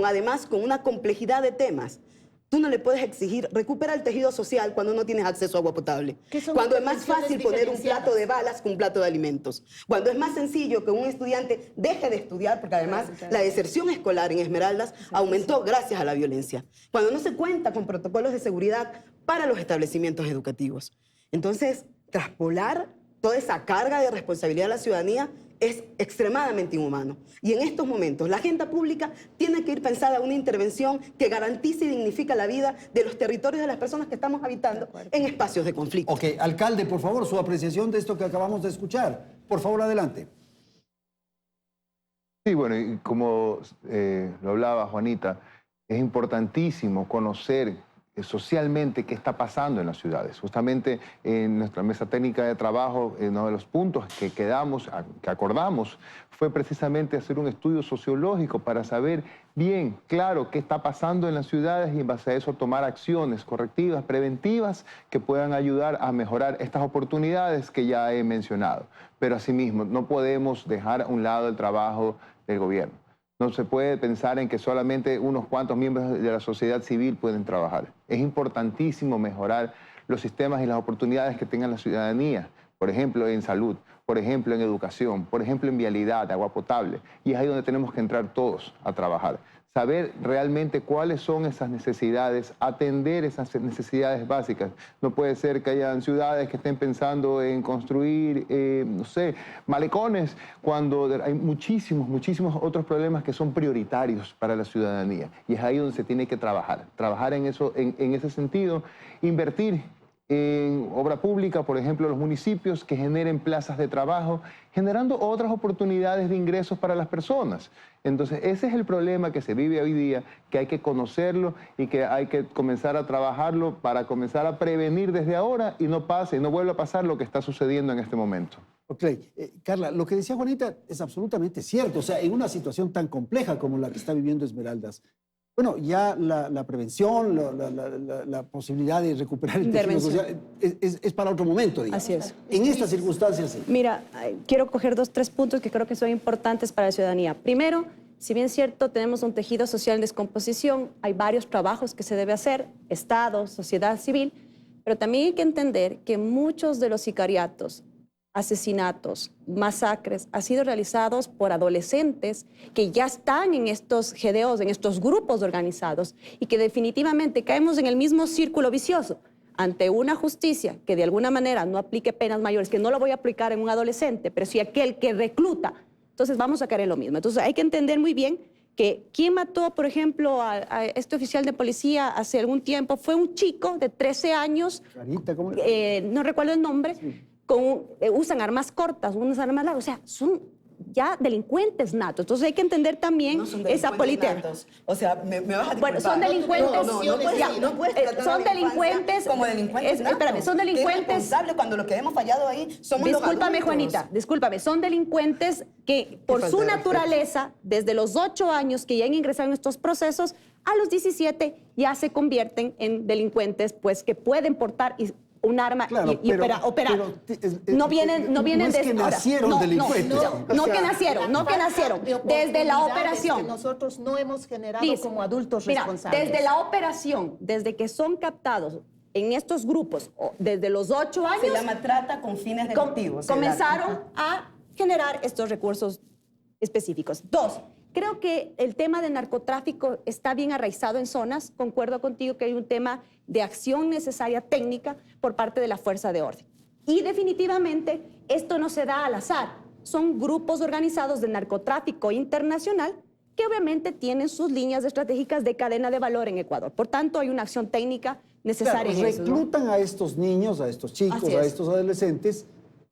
además con una complejidad de temas, tú no le puedes exigir recuperar el tejido social cuando no tienes acceso a agua potable. Cuando es más fácil poner un plato de balas que un plato de alimentos. Cuando es más sencillo que un estudiante deje de estudiar, porque además la deserción escolar en Esmeraldas aumentó gracias a la violencia. Cuando no se cuenta con protocolos de seguridad para los establecimientos educativos. Entonces, traspolar toda esa carga de responsabilidad a la ciudadanía es extremadamente inhumano. Y en estos momentos, la agenda pública tiene que ir pensada a una intervención que garantice y dignifica la vida de los territorios de las personas que estamos habitando en espacios de conflicto. Ok, alcalde, por favor, su apreciación de esto que acabamos de escuchar. Por favor, adelante. Sí, bueno, y como lo hablaba Juanita, es importantísimo conocer socialmente qué está pasando en las ciudades. Justamente en nuestra mesa técnica de trabajo, uno de los puntos que acordamos, fue precisamente hacer un estudio sociológico para saber bien, claro, qué está pasando en las ciudades y en base a eso tomar acciones correctivas, preventivas, que puedan ayudar a mejorar estas oportunidades que ya he mencionado. Pero asimismo, no podemos dejar a un lado el trabajo del gobierno. No se puede pensar en que solamente unos cuantos miembros de la sociedad civil pueden trabajar. Es importantísimo mejorar los sistemas y las oportunidades que tenga la ciudadanía, por ejemplo, en salud, por ejemplo, en educación, por ejemplo, en vialidad, agua potable. Y es ahí donde tenemos que entrar todos a trabajar. Saber realmente cuáles son esas necesidades, atender esas necesidades básicas. No puede ser que hayan ciudades que estén pensando en construir, no sé, malecones, cuando hay muchísimos otros problemas que son prioritarios para la ciudadanía. Y es ahí donde se tiene que trabajar. Trabajar en eso, en ese sentido, invertir en obra pública, por ejemplo, los municipios que generen plazas de trabajo, generando otras oportunidades de ingresos para las personas. Entonces, ese es el problema que se vive hoy día, que hay que conocerlo y que hay que comenzar a trabajarlo para comenzar a prevenir desde ahora y no vuelva a pasar lo que está sucediendo en este momento. Ok, Carla, lo que decía Juanita es absolutamente cierto. O sea, en una situación tan compleja como la que está viviendo Esmeraldas, bueno, ya la prevención, la posibilidad de recuperar el tejido social es para otro momento, digamos. Así es. En estas circunstancias, sí. Mira, quiero coger 3 puntos que creo que son importantes para la ciudadanía. Primero, si bien es cierto, tenemos un tejido social en descomposición, hay varios trabajos que se debe hacer, Estado, sociedad civil, pero también hay que entender que muchos de los sicariatos, asesinatos, masacres, han sido realizados por adolescentes que ya están en estos GDOs, en estos grupos organizados, y que definitivamente caemos en el mismo círculo vicioso. Ante una justicia que de alguna manera no aplique penas mayores, que no lo voy a aplicar en un adolescente, pero sí aquel que recluta, entonces vamos a caer en lo mismo. Entonces hay que entender muy bien que quien mató, por ejemplo, a este oficial de policía hace algún tiempo fue un chico de 13 años, no recuerdo el nombre, sí. Usan armas cortas, unas armas largas, o sea, son ya delincuentes natos. Entonces hay que entender también esa política. O sea, me vas a disculpar. Bueno, son delincuentes. No puedes son delincuentes. Como delincuentes natos. Espérame, son delincuentes. ¿Qué es responsable cuando lo que hemos fallado ahí somos los adultos? Discúlpame, Juanita, discúlpame. Son delincuentes que por su naturaleza, desde los 8 años que ya han ingresado en estos procesos, a los 17 ya se convierten en delincuentes, pues que pueden portar un arma, claro, y operar. No vienen es que nacieron delincuentes. No que nacieron. Desde la operación. Que nosotros no hemos generado como adultos responsables. Desde la operación, desde que son captados en estos grupos, desde los 8 años... Se llama trata con fines delictivos. Comenzaron a generar estos recursos específicos. 2, creo que el tema del narcotráfico está bien arraigado en zonas. Concuerdo contigo que hay un tema de acción necesaria técnica por parte de la fuerza de orden. Y definitivamente esto no se da al azar. Son grupos organizados de narcotráfico internacional que obviamente tienen sus líneas estratégicas de cadena de valor en Ecuador. Por tanto, hay una acción técnica necesaria en eso, ¿no? Reclutan a estos niños, a estos chicos, a estos adolescentes,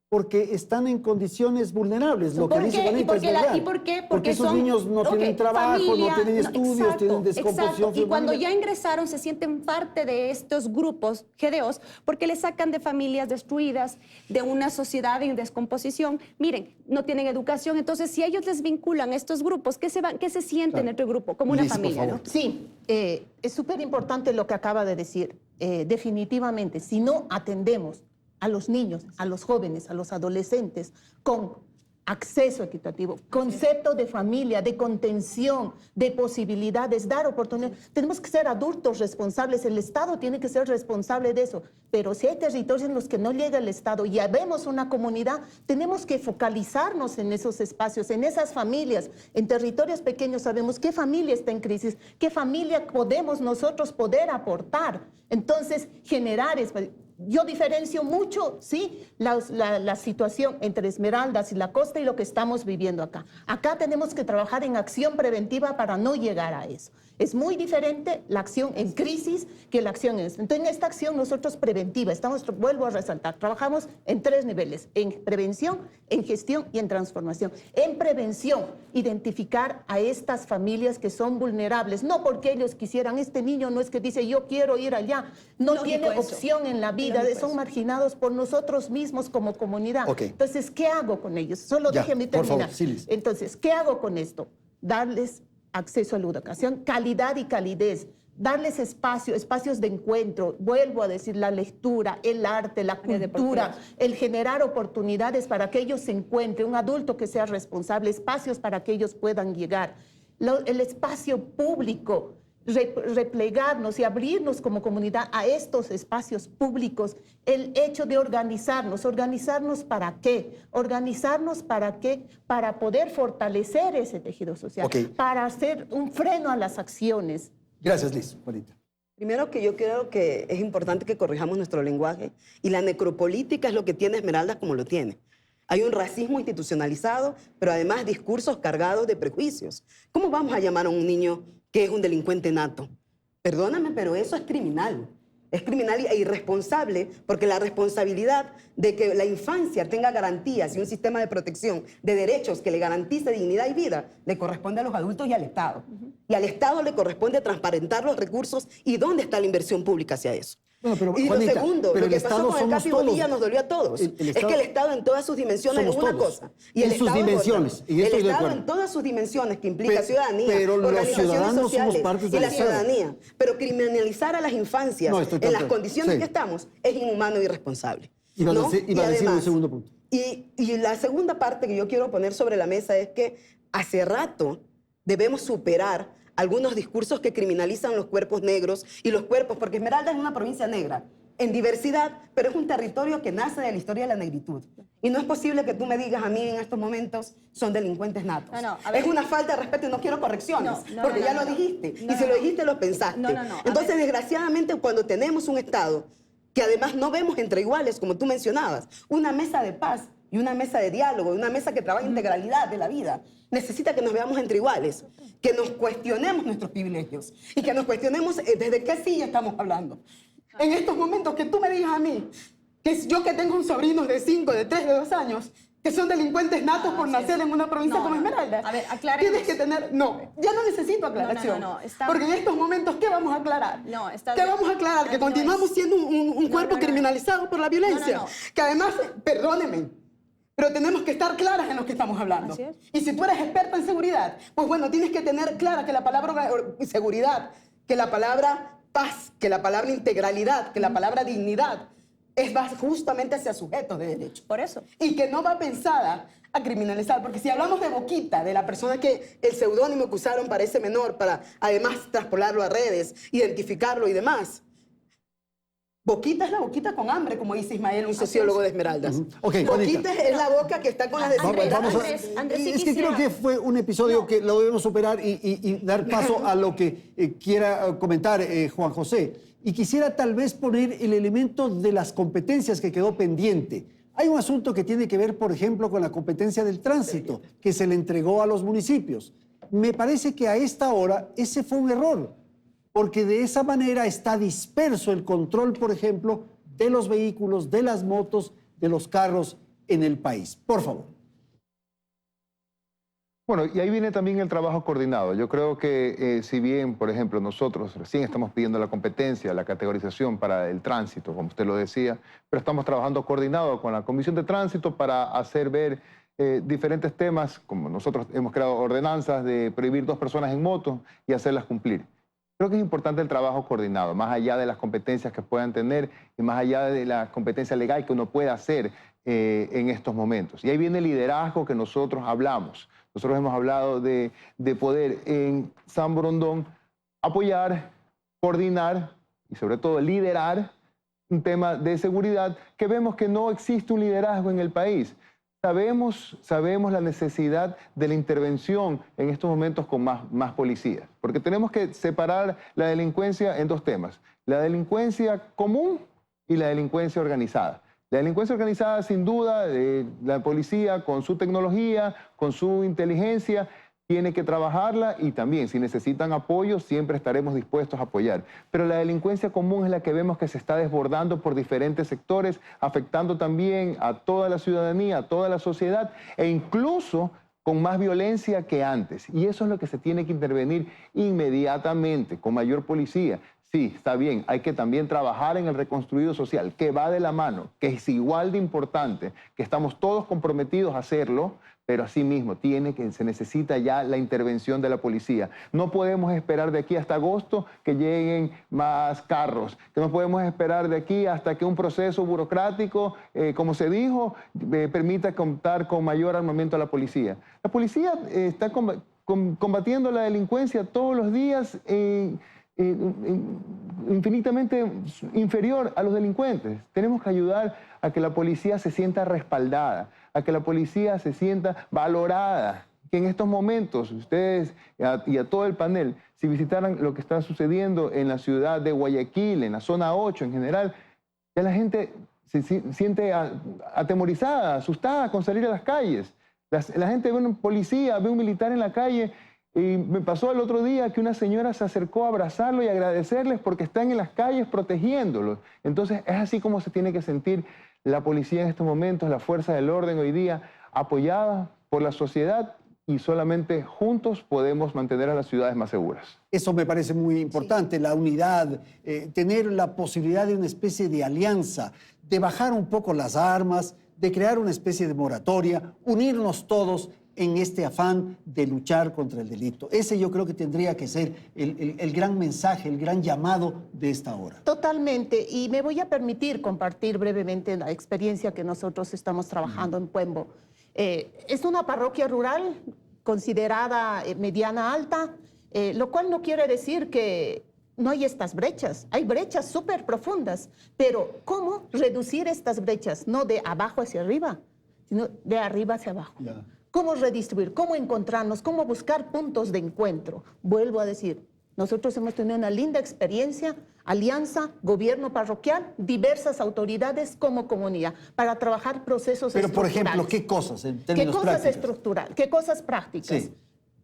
porque están en condiciones vulnerables. Lo que dice Juanita es verdad. ¿Y por qué? Porque esos niños no tienen trabajo, no tienen estudios, tienen descomposición. Y cuando ya ingresaron se sienten parte de estos grupos GDOs porque les sacan de familias destruidas, de una sociedad en descomposición. Miren, no tienen educación. Entonces, si ellos les vinculan a estos grupos, ¿qué se sienten en otro grupo? Como una familia, ¿no? Sí, es súper importante lo que acaba de decir. Definitivamente, si no atendemos a los niños, a los jóvenes, a los adolescentes con acceso equitativo, concepto de familia, de contención, de posibilidades, dar oportunidades. Tenemos que ser adultos responsables, el Estado tiene que ser responsable de eso, pero si hay territorios en los que no llega el Estado y ya vemos una comunidad, tenemos que focalizarnos en esos espacios, en esas familias. En territorios pequeños sabemos qué familia está en crisis, qué familia podemos nosotros poder aportar. Entonces, generar yo diferencio mucho, sí, la situación entre Esmeraldas y la costa y lo que estamos viviendo acá. Acá tenemos que trabajar en acción preventiva para no llegar a eso. Es muy diferente la acción en crisis que la acción en esto. Entonces, en esta acción nosotros preventiva, vuelvo a resaltar, trabajamos en 3 niveles, en prevención, en gestión y en transformación. En prevención, identificar a estas familias que son vulnerables, no porque ellos quisieran, este niño no es que dice yo quiero ir allá, no tiene opción en la vida, son marginados por nosotros mismos como comunidad. Entonces, ¿qué hago con ellos? Solo déjenme terminar. Entonces, ¿qué hago con esto? Darles acceso a la educación, calidad y calidez, darles espacios de encuentro, vuelvo a decir, la lectura, el arte, la cultura, el generar oportunidades para que ellos se encuentren, un adulto que sea responsable, espacios para que ellos puedan llegar, el espacio público, replegarnos y abrirnos como comunidad a estos espacios públicos, el hecho de ¿organizarnos para qué? ¿Organizarnos para qué? Para poder fortalecer ese tejido social, para hacer un freno a las acciones. Gracias, Liz. Juanita. Primero que yo creo que es importante que corrijamos nuestro lenguaje y la necropolítica es lo que tiene Esmeraldas como lo tiene. Hay un racismo institucionalizado, pero además discursos cargados de prejuicios. ¿Cómo vamos a llamar a un niño que es un delincuente nato? Perdóname, pero eso es criminal. Es criminal e irresponsable porque la responsabilidad de que la infancia tenga garantías y un sistema de protección de derechos que le garantice dignidad y vida le corresponde a los adultos y al Estado. Y al Estado le corresponde transparentar los recursos y dónde está la inversión pública hacia eso. No, pero, y Juanita, lo segundo, lo que pasó con el Capi Bonilla nos dolió a todos. Es que el Estado en todas sus dimensiones es una cosa. Y el Estado en todas sus dimensiones, que implica ciudadanía, organizaciones sociales y la ciudadanía. Pero criminalizar a las infancias en las condiciones que estamos es inhumano y irresponsable. Iba a decir un segundo punto. Y la segunda parte que yo quiero poner sobre la mesa es que hace rato debemos superar algunos discursos que criminalizan los cuerpos negros y los cuerpos, porque Esmeralda es una provincia negra, en diversidad, pero es un territorio que nace de la historia de la negritud. Y no es posible que tú me digas a mí en estos momentos son delincuentes natos. Es una falta de respeto y no quiero correcciones, porque ya lo dijiste. Y si lo dijiste, lo pensaste. Entonces, desgraciadamente, cuando tenemos un Estado que además no vemos entre iguales, como tú mencionabas, una mesa de paz y una mesa de diálogo, una mesa que trabaja integralidad de la vida, necesita que nos veamos entre iguales, que nos cuestionemos nuestros privilegios y que nos cuestionemos desde qué silla estamos hablando. En estos momentos que tú me digas a mí, que yo que tengo un sobrino de 5, de 3, de 2 años, que son delincuentes natos por nacer en una provincia como Esmeralda. A ver, aclaremos. Tienes que tener... ya no necesito aclaración. Porque en estos momentos, ¿qué vamos a aclarar? ¿Qué vamos a aclarar? Que continuamos siendo un cuerpo criminalizado por la violencia. Que además, perdónenme, pero tenemos que estar claras en lo que estamos hablando. Y si tú eres experta en seguridad, pues bueno, tienes que tener clara que la palabra seguridad, que la palabra paz, que la palabra integralidad, que la palabra dignidad va justamente hacia sujetos de derecho. Por eso. Y que no va pensada a criminalizar, porque si hablamos de Boquita, de la persona que el seudónimo que usaron para ese menor, para además traspolarlo a redes, identificarlo y demás, Boquita es la boquita con hambre, como dice Ismael, un sociólogo de Esmeraldas. Boquita es la boca que está con las desigualdades. Es que creo que fue un episodio que lo debemos superar y dar paso a lo que quiera comentar Juan José. Y quisiera tal vez poner el elemento de las competencias que quedó pendiente. Hay un asunto que tiene que ver, por ejemplo, con la competencia del tránsito, que se le entregó a los municipios. Me parece que a esta hora ese fue un error, porque de esa manera está disperso el control, por ejemplo, de los vehículos, de las motos, de los carros en el país. Por favor. Bueno, y ahí viene también el trabajo coordinado. Yo creo que si bien, por ejemplo, nosotros recién estamos pidiendo la competencia, la categorización para el tránsito, como usted lo decía, pero estamos trabajando coordinado con la Comisión de Tránsito para hacer ver diferentes temas, como nosotros hemos creado ordenanzas de prohibir 2 personas en moto y hacerlas cumplir. Creo que es importante el trabajo coordinado, más allá de las competencias que puedan tener y más allá de la competencia legal que uno pueda hacer en estos momentos. Y ahí viene el liderazgo que nosotros hablamos. Nosotros hemos hablado de poder en San Borondón apoyar, coordinar y sobre todo liderar un tema de seguridad que vemos que no existe un liderazgo en el país. Sabemos la necesidad de la intervención en estos momentos con más policías, porque tenemos que separar la delincuencia en dos temas, la delincuencia común y la delincuencia organizada. La delincuencia organizada, sin duda, la policía con su tecnología, con su inteligencia, tiene que trabajarla y también, si necesitan apoyo, siempre estaremos dispuestos a apoyar. Pero la delincuencia común es la que vemos que se está desbordando por diferentes sectores, afectando también a toda la ciudadanía, a toda la sociedad, e incluso con más violencia que antes. Y eso es lo que se tiene que intervenir inmediatamente, con mayor policía. Sí, está bien, hay que también trabajar en el reconstruido social, que va de la mano, que es igual de importante, que estamos todos comprometidos a hacerlo, pero asimismo se necesita ya la intervención de la policía. No podemos esperar de aquí hasta agosto que lleguen más carros, que no podemos esperar de aquí hasta que un proceso burocrático, como se dijo, permita contar con mayor armamento a la policía. La policía está combatiendo la delincuencia todos los días infinitamente inferior a los delincuentes. Tenemos que ayudar a que la policía se sienta respaldada, a que la policía se sienta valorada, que en estos momentos ustedes y a todo el panel, si visitaran lo que está sucediendo en la ciudad de Guayaquil, en la zona 8 en general, ya la gente se siente atemorizada, asustada con salir a las calles. La gente ve un policía, ve un militar en la calle. Y me pasó el otro día que una señora se acercó a abrazarlo y agradecerles porque están en las calles protegiéndolos. Entonces es así como se tiene que sentir la policía en estos momentos, la fuerza del orden hoy día, apoyada por la sociedad, y solamente juntos podemos mantener a las ciudades más seguras. Eso me parece muy importante, la unidad, tener la posibilidad de una especie de alianza, de bajar un poco las armas, de crear una especie de moratoria, unirnos todos en este afán de luchar contra el delito. Ese yo creo que tendría que ser el gran mensaje, el gran llamado de esta hora. Totalmente, y me voy a permitir compartir brevemente la experiencia que nosotros estamos trabajando en Puembo. Es una parroquia rural considerada mediana alta, lo cual no quiere decir que no hay estas brechas. Hay brechas súper profundas, pero ¿cómo reducir estas brechas? No de abajo hacia arriba, sino de arriba hacia abajo. Yeah. ¿Cómo redistribuir? ¿Cómo encontrarnos? ¿Cómo buscar puntos de encuentro? Vuelvo a decir, nosotros hemos tenido una linda experiencia, alianza, gobierno parroquial, diversas autoridades como comunidad, para trabajar procesos estructurales. Pero, por ejemplo, ¿qué cosas en términos prácticos? ¿Qué cosas estructurales? ¿Qué cosas prácticas? Sí.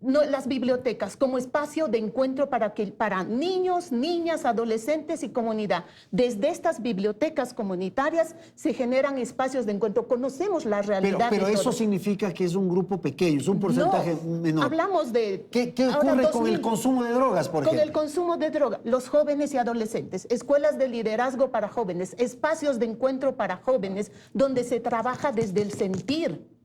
No, las bibliotecas como espacio de encuentro para niños, niñas, adolescentes y comunidad. Desde estas bibliotecas comunitarias se generan espacios de encuentro. Conocemos la realidad. Pero eso significa que es un grupo pequeño, es un porcentaje menor. Hablamos de... ¿Qué ocurre con el consumo de drogas, por ejemplo? Con el consumo de drogas, los jóvenes y adolescentes, escuelas de liderazgo para jóvenes, espacios de encuentro para jóvenes, donde se trabaja desde el sentir.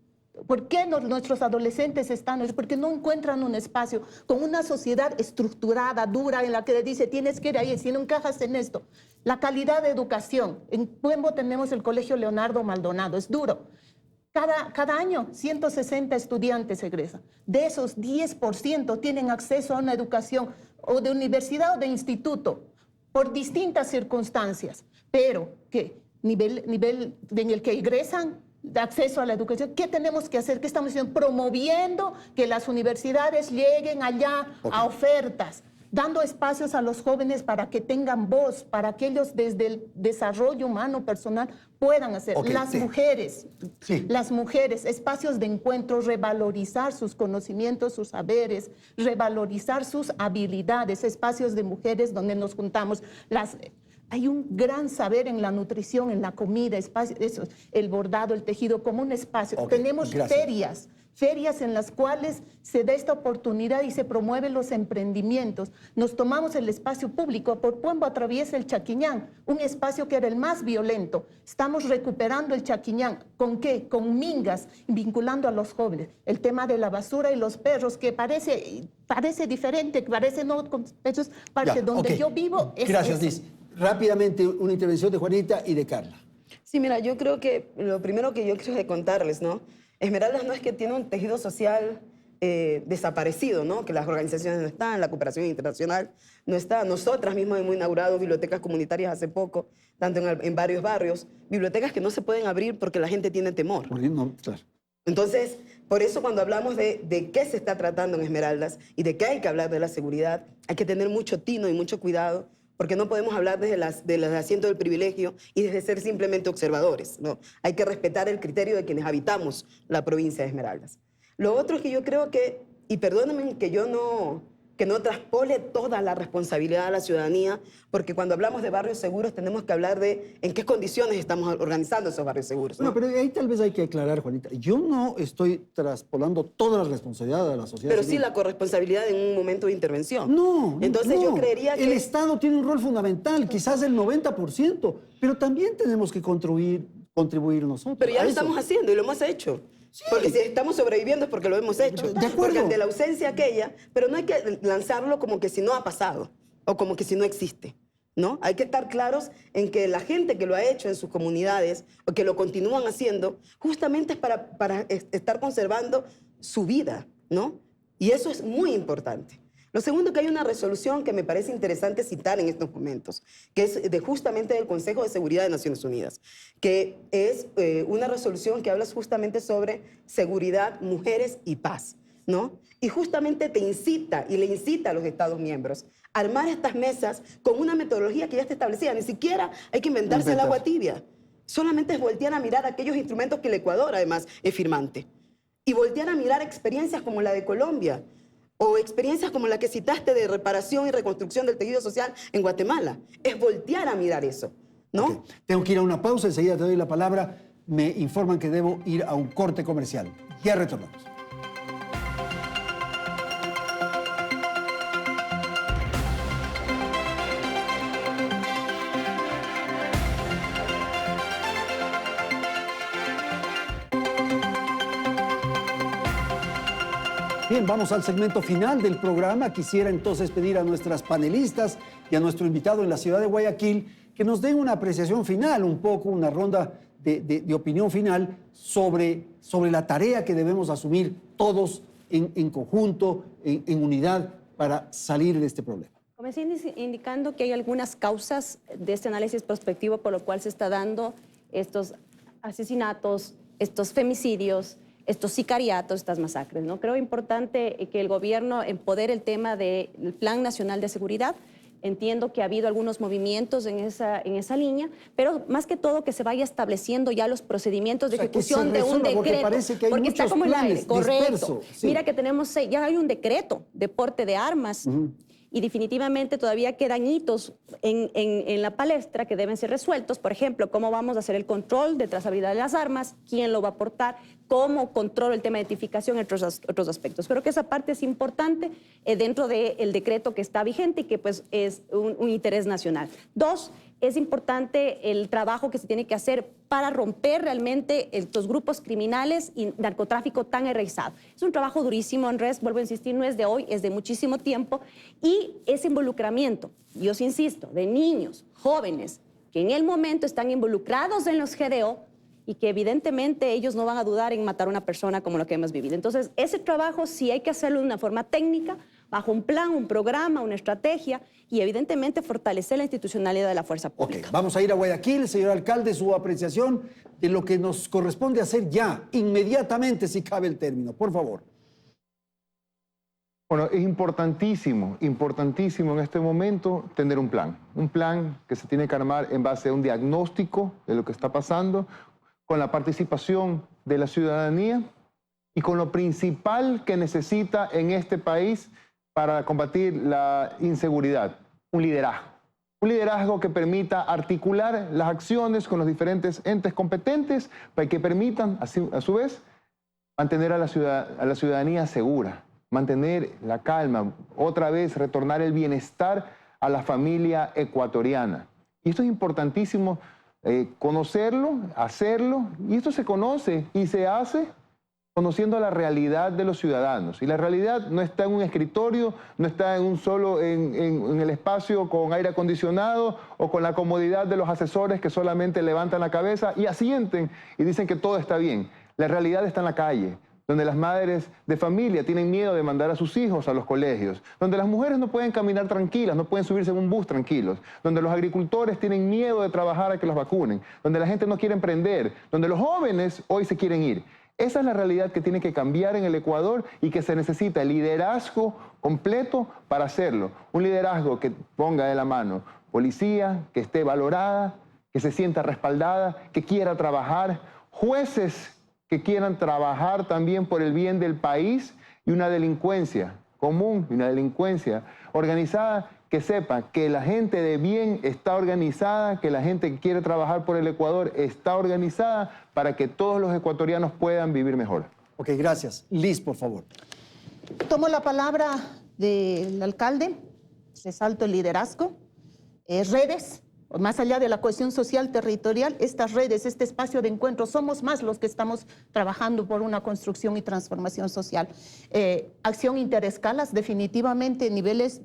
¿Por qué nuestros adolescentes están? Porque no encuentran un espacio con una sociedad estructurada, dura, en la que le dice, tienes que ir ahí, si no encajas en esto. La calidad de educación. En Puembo tenemos el Colegio Leonardo Maldonado, es duro. Cada año 160 estudiantes egresan. De esos, 10% tienen acceso a una educación o de universidad o de instituto, por distintas circunstancias. Pero, ¿qué? Nivel en el que egresan, de acceso a la educación. ¿Qué tenemos que hacer? ¿Qué estamos haciendo? Promoviendo que las universidades lleguen allá a ofertas, dando espacios a los jóvenes para que tengan voz, para que ellos desde el desarrollo humano personal puedan hacer. Las mujeres, espacios de encuentro, revalorizar sus conocimientos, sus saberes, revalorizar sus habilidades, espacios de mujeres donde nos juntamos. Hay un gran saber en la nutrición, en la comida, el bordado, el tejido, como un espacio. Tenemos ferias ferias en las cuales se da esta oportunidad y se promueven los emprendimientos. Nos tomamos el espacio público, por Puembo atraviesa el Chaquiñán, un espacio que era el más violento. Estamos recuperando el Chaquiñán. ¿Con qué? Con mingas, vinculando a los jóvenes. El tema de la basura y los perros, que parece diferente, parece no, eso es parte donde yo vivo. Gracias, Liz. Rápidamente, una intervención de Juanita y de Carla. Sí, mira, yo creo que lo primero que yo quiero contarles, ¿no? Esmeraldas no es que tiene un tejido social desaparecido, ¿no? Que las organizaciones no están, la cooperación internacional no está. Nosotras mismas hemos inaugurado bibliotecas comunitarias hace poco, tanto en varios barrios, bibliotecas que no se pueden abrir porque la gente tiene temor. No, claro. Entonces, por eso cuando hablamos de qué se está tratando en Esmeraldas y de qué hay que hablar de la seguridad, hay que tener mucho tino y mucho cuidado, porque no podemos hablar desde el asiento del privilegio y desde ser simplemente observadores, ¿no? Hay que respetar el criterio de quienes habitamos la provincia de Esmeraldas. Lo otro es que yo creo que, y perdónenme que yo no traspole toda la responsabilidad a la ciudadanía, porque cuando hablamos de barrios seguros tenemos que hablar de en qué condiciones estamos organizando esos barrios seguros, ¿no? No, pero ahí tal vez hay que aclarar, Juanita. Yo no estoy traspolando toda la responsabilidad de la sociedad pero civil. sí la corresponsabilidad en un momento de intervención. No, entonces yo creería que... El Estado tiene un rol fundamental, quizás el 90%, pero también tenemos que contribuir nosotros. Pero ya lo estamos haciendo y lo hemos hecho. Sí. Porque si estamos sobreviviendo es porque lo hemos hecho. De acuerdo. Porque ante la ausencia aquella, pero no hay que lanzarlo como que si no ha pasado o como que si no existe, ¿no? Hay que estar claros en que la gente que lo ha hecho en sus comunidades o que lo continúan haciendo, justamente es para estar conservando su vida, ¿no? Y eso es muy importante. Lo segundo, que hay una resolución que me parece interesante citar en estos momentos, que es justamente del Consejo de Seguridad de Naciones Unidas, que es una resolución que habla justamente sobre seguridad, mujeres y paz, ¿no? Y justamente te incita y le incita a los Estados miembros a armar estas mesas con una metodología que ya está establecida. Ni siquiera hay que inventarse el agua tibia. Solamente es voltear a mirar aquellos instrumentos que el Ecuador, además, es firmante. Y voltear a mirar experiencias como la de Colombia, o experiencias como la que citaste de reparación y reconstrucción del tejido social en Guatemala. Es voltear a mirar eso, ¿no? Okay. Tengo que ir a una pausa, enseguida te doy la palabra. Me informan que debo ir a un corte comercial. Ya retornamos. Bien, vamos al segmento final del programa. Quisiera entonces pedir a nuestras panelistas y a nuestro invitado en la ciudad de Guayaquil que nos den una apreciación final, un poco, una ronda de opinión final sobre la tarea que debemos asumir todos en conjunto, en unidad, para salir de este problema. Comencé indicando que hay algunas causas de este análisis prospectivo por lo cual se está dando estos asesinatos, estos femicidios, estos sicariatos, estas masacres, ¿no? Creo importante que el gobierno empodere el tema del Plan Nacional de Seguridad. Entiendo que ha habido algunos movimientos en esa línea, pero más que todo que se vaya estableciendo ya los procedimientos de ejecución de un decreto. Porque está como el aire, correcto. Sí. Mira que ya hay un decreto de porte de armas. Y definitivamente todavía quedan hitos en la palestra que deben ser resueltos. Por ejemplo, cómo vamos a hacer el control de trazabilidad de las armas, quién lo va a aportar, cómo controlo el tema de identificación, entre otros aspectos. Creo que esa parte es importante dentro del decreto que está vigente y que pues, es un interés nacional. Dos, es importante el trabajo que se tiene que hacer para romper realmente estos grupos criminales y narcotráfico tan enraizado. Es un trabajo durísimo, Andrés, vuelvo a insistir, no es de hoy, es de muchísimo tiempo, y ese involucramiento, yo os insisto, de niños, jóvenes, que en el momento están involucrados en los GDO y que evidentemente ellos no van a dudar en matar a una persona como lo que hemos vivido. Entonces, ese trabajo sí hay que hacerlo de una forma técnica, bajo un plan, un programa, una estrategia y evidentemente fortalecer la institucionalidad de la fuerza pública. Okay, vamos a ir a Guayaquil, señor alcalde, su apreciación de lo que nos corresponde hacer ya, inmediatamente, si cabe el término. Por favor. Bueno, es importantísimo en este momento tener un plan que se tiene que armar en base a un diagnóstico de lo que está pasando, con la participación de la ciudadanía y con lo principal que necesita en este país para combatir la inseguridad, un liderazgo que permita articular las acciones con los diferentes entes competentes para que permitan, a su vez, mantener a la ciudadanía segura, mantener la calma, otra vez retornar el bienestar a la familia ecuatoriana. Y esto es importantísimo, conocerlo, hacerlo, y esto se conoce y se hace conociendo la realidad de los ciudadanos. Y la realidad no está en un escritorio, no está en el espacio con aire acondicionado o con la comodidad de los asesores que solamente levantan la cabeza y asienten y dicen que todo está bien. La realidad está en la calle, donde las madres de familia tienen miedo de mandar a sus hijos a los colegios, donde las mujeres no pueden caminar tranquilas, no pueden subirse en un bus tranquilos, donde los agricultores tienen miedo de trabajar a que los vacunen, donde la gente no quiere emprender, donde los jóvenes hoy se quieren ir. Esa es la realidad que tiene que cambiar en el Ecuador y que se necesita el liderazgo completo para hacerlo. Un liderazgo que ponga de la mano policía, que esté valorada, que se sienta respaldada, que quiera trabajar, jueces que quieran trabajar también por el bien del país y una delincuencia común y una delincuencia organizada que sepa que la gente de bien está organizada, que la gente que quiere trabajar por el Ecuador está organizada para que todos los ecuatorianos puedan vivir mejor. Ok, gracias. Liz, por favor. Tomo la palabra del alcalde, resalto el liderazgo, redes. Más allá de la cohesión social territorial, estas redes, este espacio de encuentro, somos más los que estamos trabajando por una construcción y transformación social. Acción interescalas, definitivamente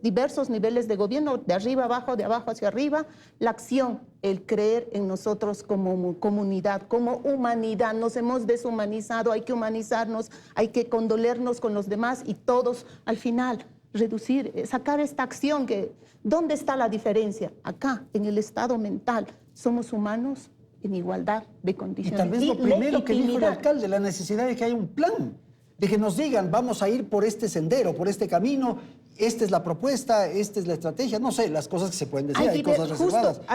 diversos niveles de gobierno, de arriba abajo, de abajo hacia arriba. La acción, el creer en nosotros como comunidad, como humanidad. Nos hemos deshumanizado, hay que humanizarnos, hay que condolernos con los demás y todos al final reducir, sacar esta acción que... ¿Dónde está la diferencia? Acá, en el estado mental, somos humanos en igualdad de condiciones. Y tal vez lo primero que dijo el alcalde, la necesidad de que haya un plan, de que nos digan, vamos a ir por este sendero, por este camino, esta es la propuesta, esta es la estrategia, no sé, las cosas que se pueden decir, hay cosas reservadas. Justo,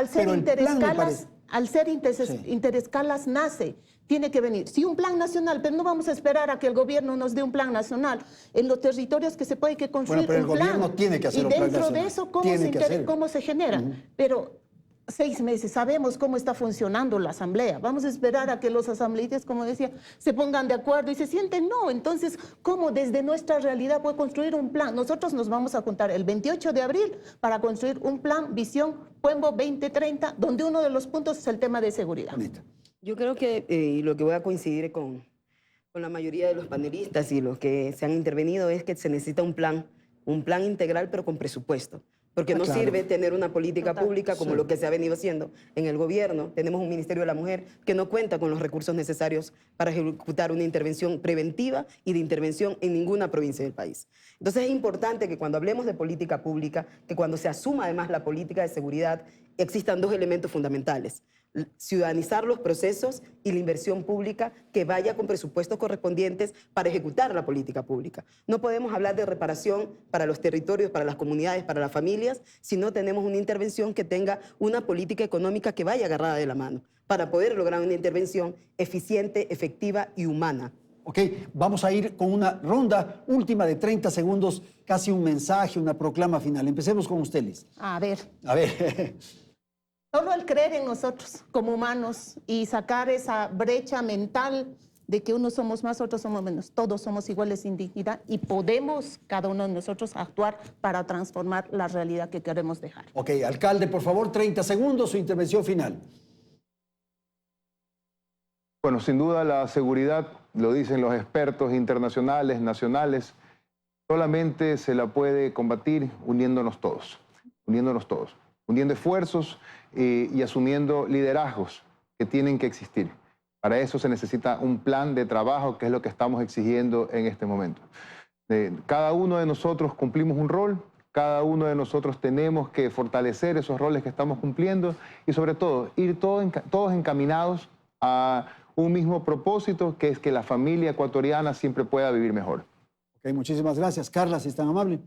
al ser interescalas nace, tiene que venir. Sí, un plan nacional, pero no vamos a esperar a que el gobierno nos dé un plan nacional. En los territorios que se puede que construir pero el un plan. gobierno tiene que hacer un plan nacional. Y dentro de eso, ¿cómo se genera? Pero 6 meses, sabemos cómo está funcionando la asamblea. Vamos a esperar a que los asambleístas, como decía, se pongan de acuerdo y se sienten. No, entonces, ¿cómo desde nuestra realidad puede construir un plan? Nosotros nos vamos a juntar el 28 de abril para construir un plan, visión, Puembo 2030, donde uno de los puntos es el tema de seguridad. Yo creo que lo que voy a coincidir con la mayoría de los panelistas y los que se han intervenido es que se necesita un plan integral pero con presupuesto. Porque no sirve tener una política pública como lo que se ha venido haciendo en el gobierno. Tenemos un Ministerio de la Mujer que no cuenta con los recursos necesarios para ejecutar una intervención preventiva y de intervención en ninguna provincia del país. Entonces es importante que cuando hablemos de política pública, que cuando se asuma además la política de seguridad, existan 2 elementos fundamentales. Ciudadanizar los procesos y la inversión pública que vaya con presupuestos correspondientes para ejecutar la política pública. No podemos hablar de reparación para los territorios, para las comunidades, para las familias, si no tenemos una intervención que tenga una política económica que vaya agarrada de la mano, para poder lograr una intervención eficiente, efectiva y humana. Ok, vamos a ir con una ronda última de 30 segundos, casi un mensaje, una proclama final. Empecemos con usted, Liz. A ver. ver. Solo el creer en nosotros como humanos y sacar esa brecha mental de que unos somos más, otros somos menos. Todos somos iguales sin dignidad y podemos, cada uno de nosotros, actuar para transformar la realidad que queremos dejar. Ok, alcalde, por favor, 30 segundos, su intervención final. Bueno, sin duda la seguridad, lo dicen los expertos internacionales, nacionales, solamente se la puede combatir uniéndonos todos, uniendo esfuerzos y asumiendo liderazgos que tienen que existir. Para eso se necesita un plan de trabajo, que es lo que estamos exigiendo en este momento. Cada uno de nosotros cumplimos un rol, cada uno de nosotros tenemos que fortalecer esos roles que estamos cumpliendo y sobre todo ir todos encaminados a un mismo propósito, que es que la familia ecuatoriana siempre pueda vivir mejor. Ok, muchísimas gracias. Carla, si es tan amable.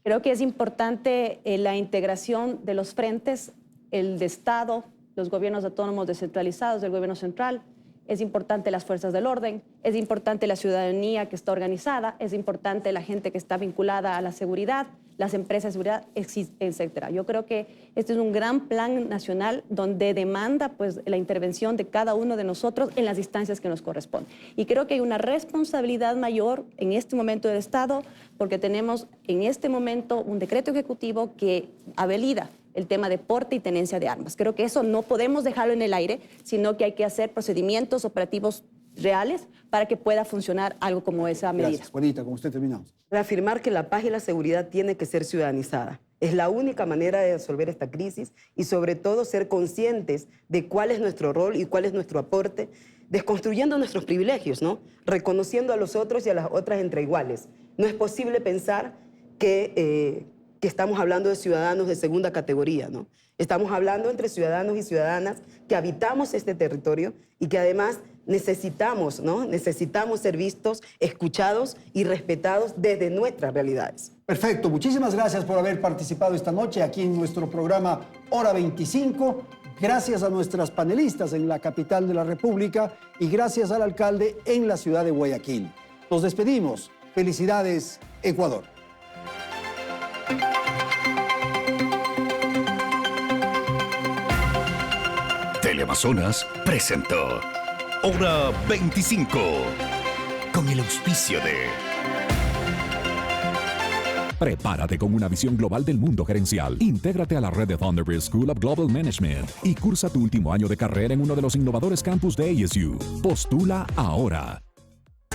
Creo que es importante la integración de los frentes, el de Estado, los gobiernos autónomos descentralizados, del gobierno central. Es importante las fuerzas del orden, es importante la ciudadanía que está organizada, es importante la gente que está vinculada a la seguridad, las empresas de seguridad, etcétera. Yo creo que este es un gran plan nacional donde demanda pues, la intervención de cada uno de nosotros en las instancias que nos corresponden. Y creo que hay una responsabilidad mayor en este momento del Estado porque tenemos en este momento un decreto ejecutivo que habilita el tema de porte y tenencia de armas. Creo que eso no podemos dejarlo en el aire, sino que hay que hacer procedimientos operativos reales para que pueda funcionar algo como esa medida. Gracias, Juanita, con usted terminamos. Reafirmar que la paz y la seguridad tiene que ser ciudadanizada. Es la única manera de resolver esta crisis y sobre todo ser conscientes de cuál es nuestro rol y cuál es nuestro aporte, desconstruyendo nuestros privilegios, ¿no? Reconociendo a los otros y a las otras entre iguales. No es posible pensar que estamos hablando de ciudadanos de segunda categoría, ¿no? Estamos hablando entre ciudadanos y ciudadanas que habitamos este territorio y que además necesitamos, ¿no? Necesitamos ser vistos, escuchados y respetados desde nuestras realidades. Perfecto, muchísimas gracias por haber participado esta noche aquí en nuestro programa Hora 25. Gracias a nuestras panelistas en la capital de la República y gracias al alcalde en la ciudad de Guayaquil. Nos despedimos. Felicidades, Ecuador. Teleamazonas presentó Hora 25 con el auspicio de... Prepárate con una visión global del mundo gerencial. Intégrate a la red de Thunderbird School of Global Management y cursa tu último año de carrera en uno de los innovadores campus de ASU. Postula ahora.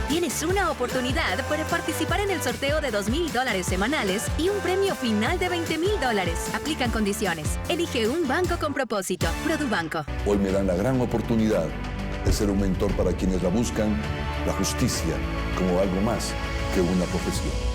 Tienes una oportunidad para participar en el sorteo de $2,000 semanales y un premio final de $20,000. Aplican condiciones. Elige un banco con propósito. Produbanco. Hoy me dan la gran oportunidad de ser un mentor para quienes la buscan, la justicia como algo más que una profesión.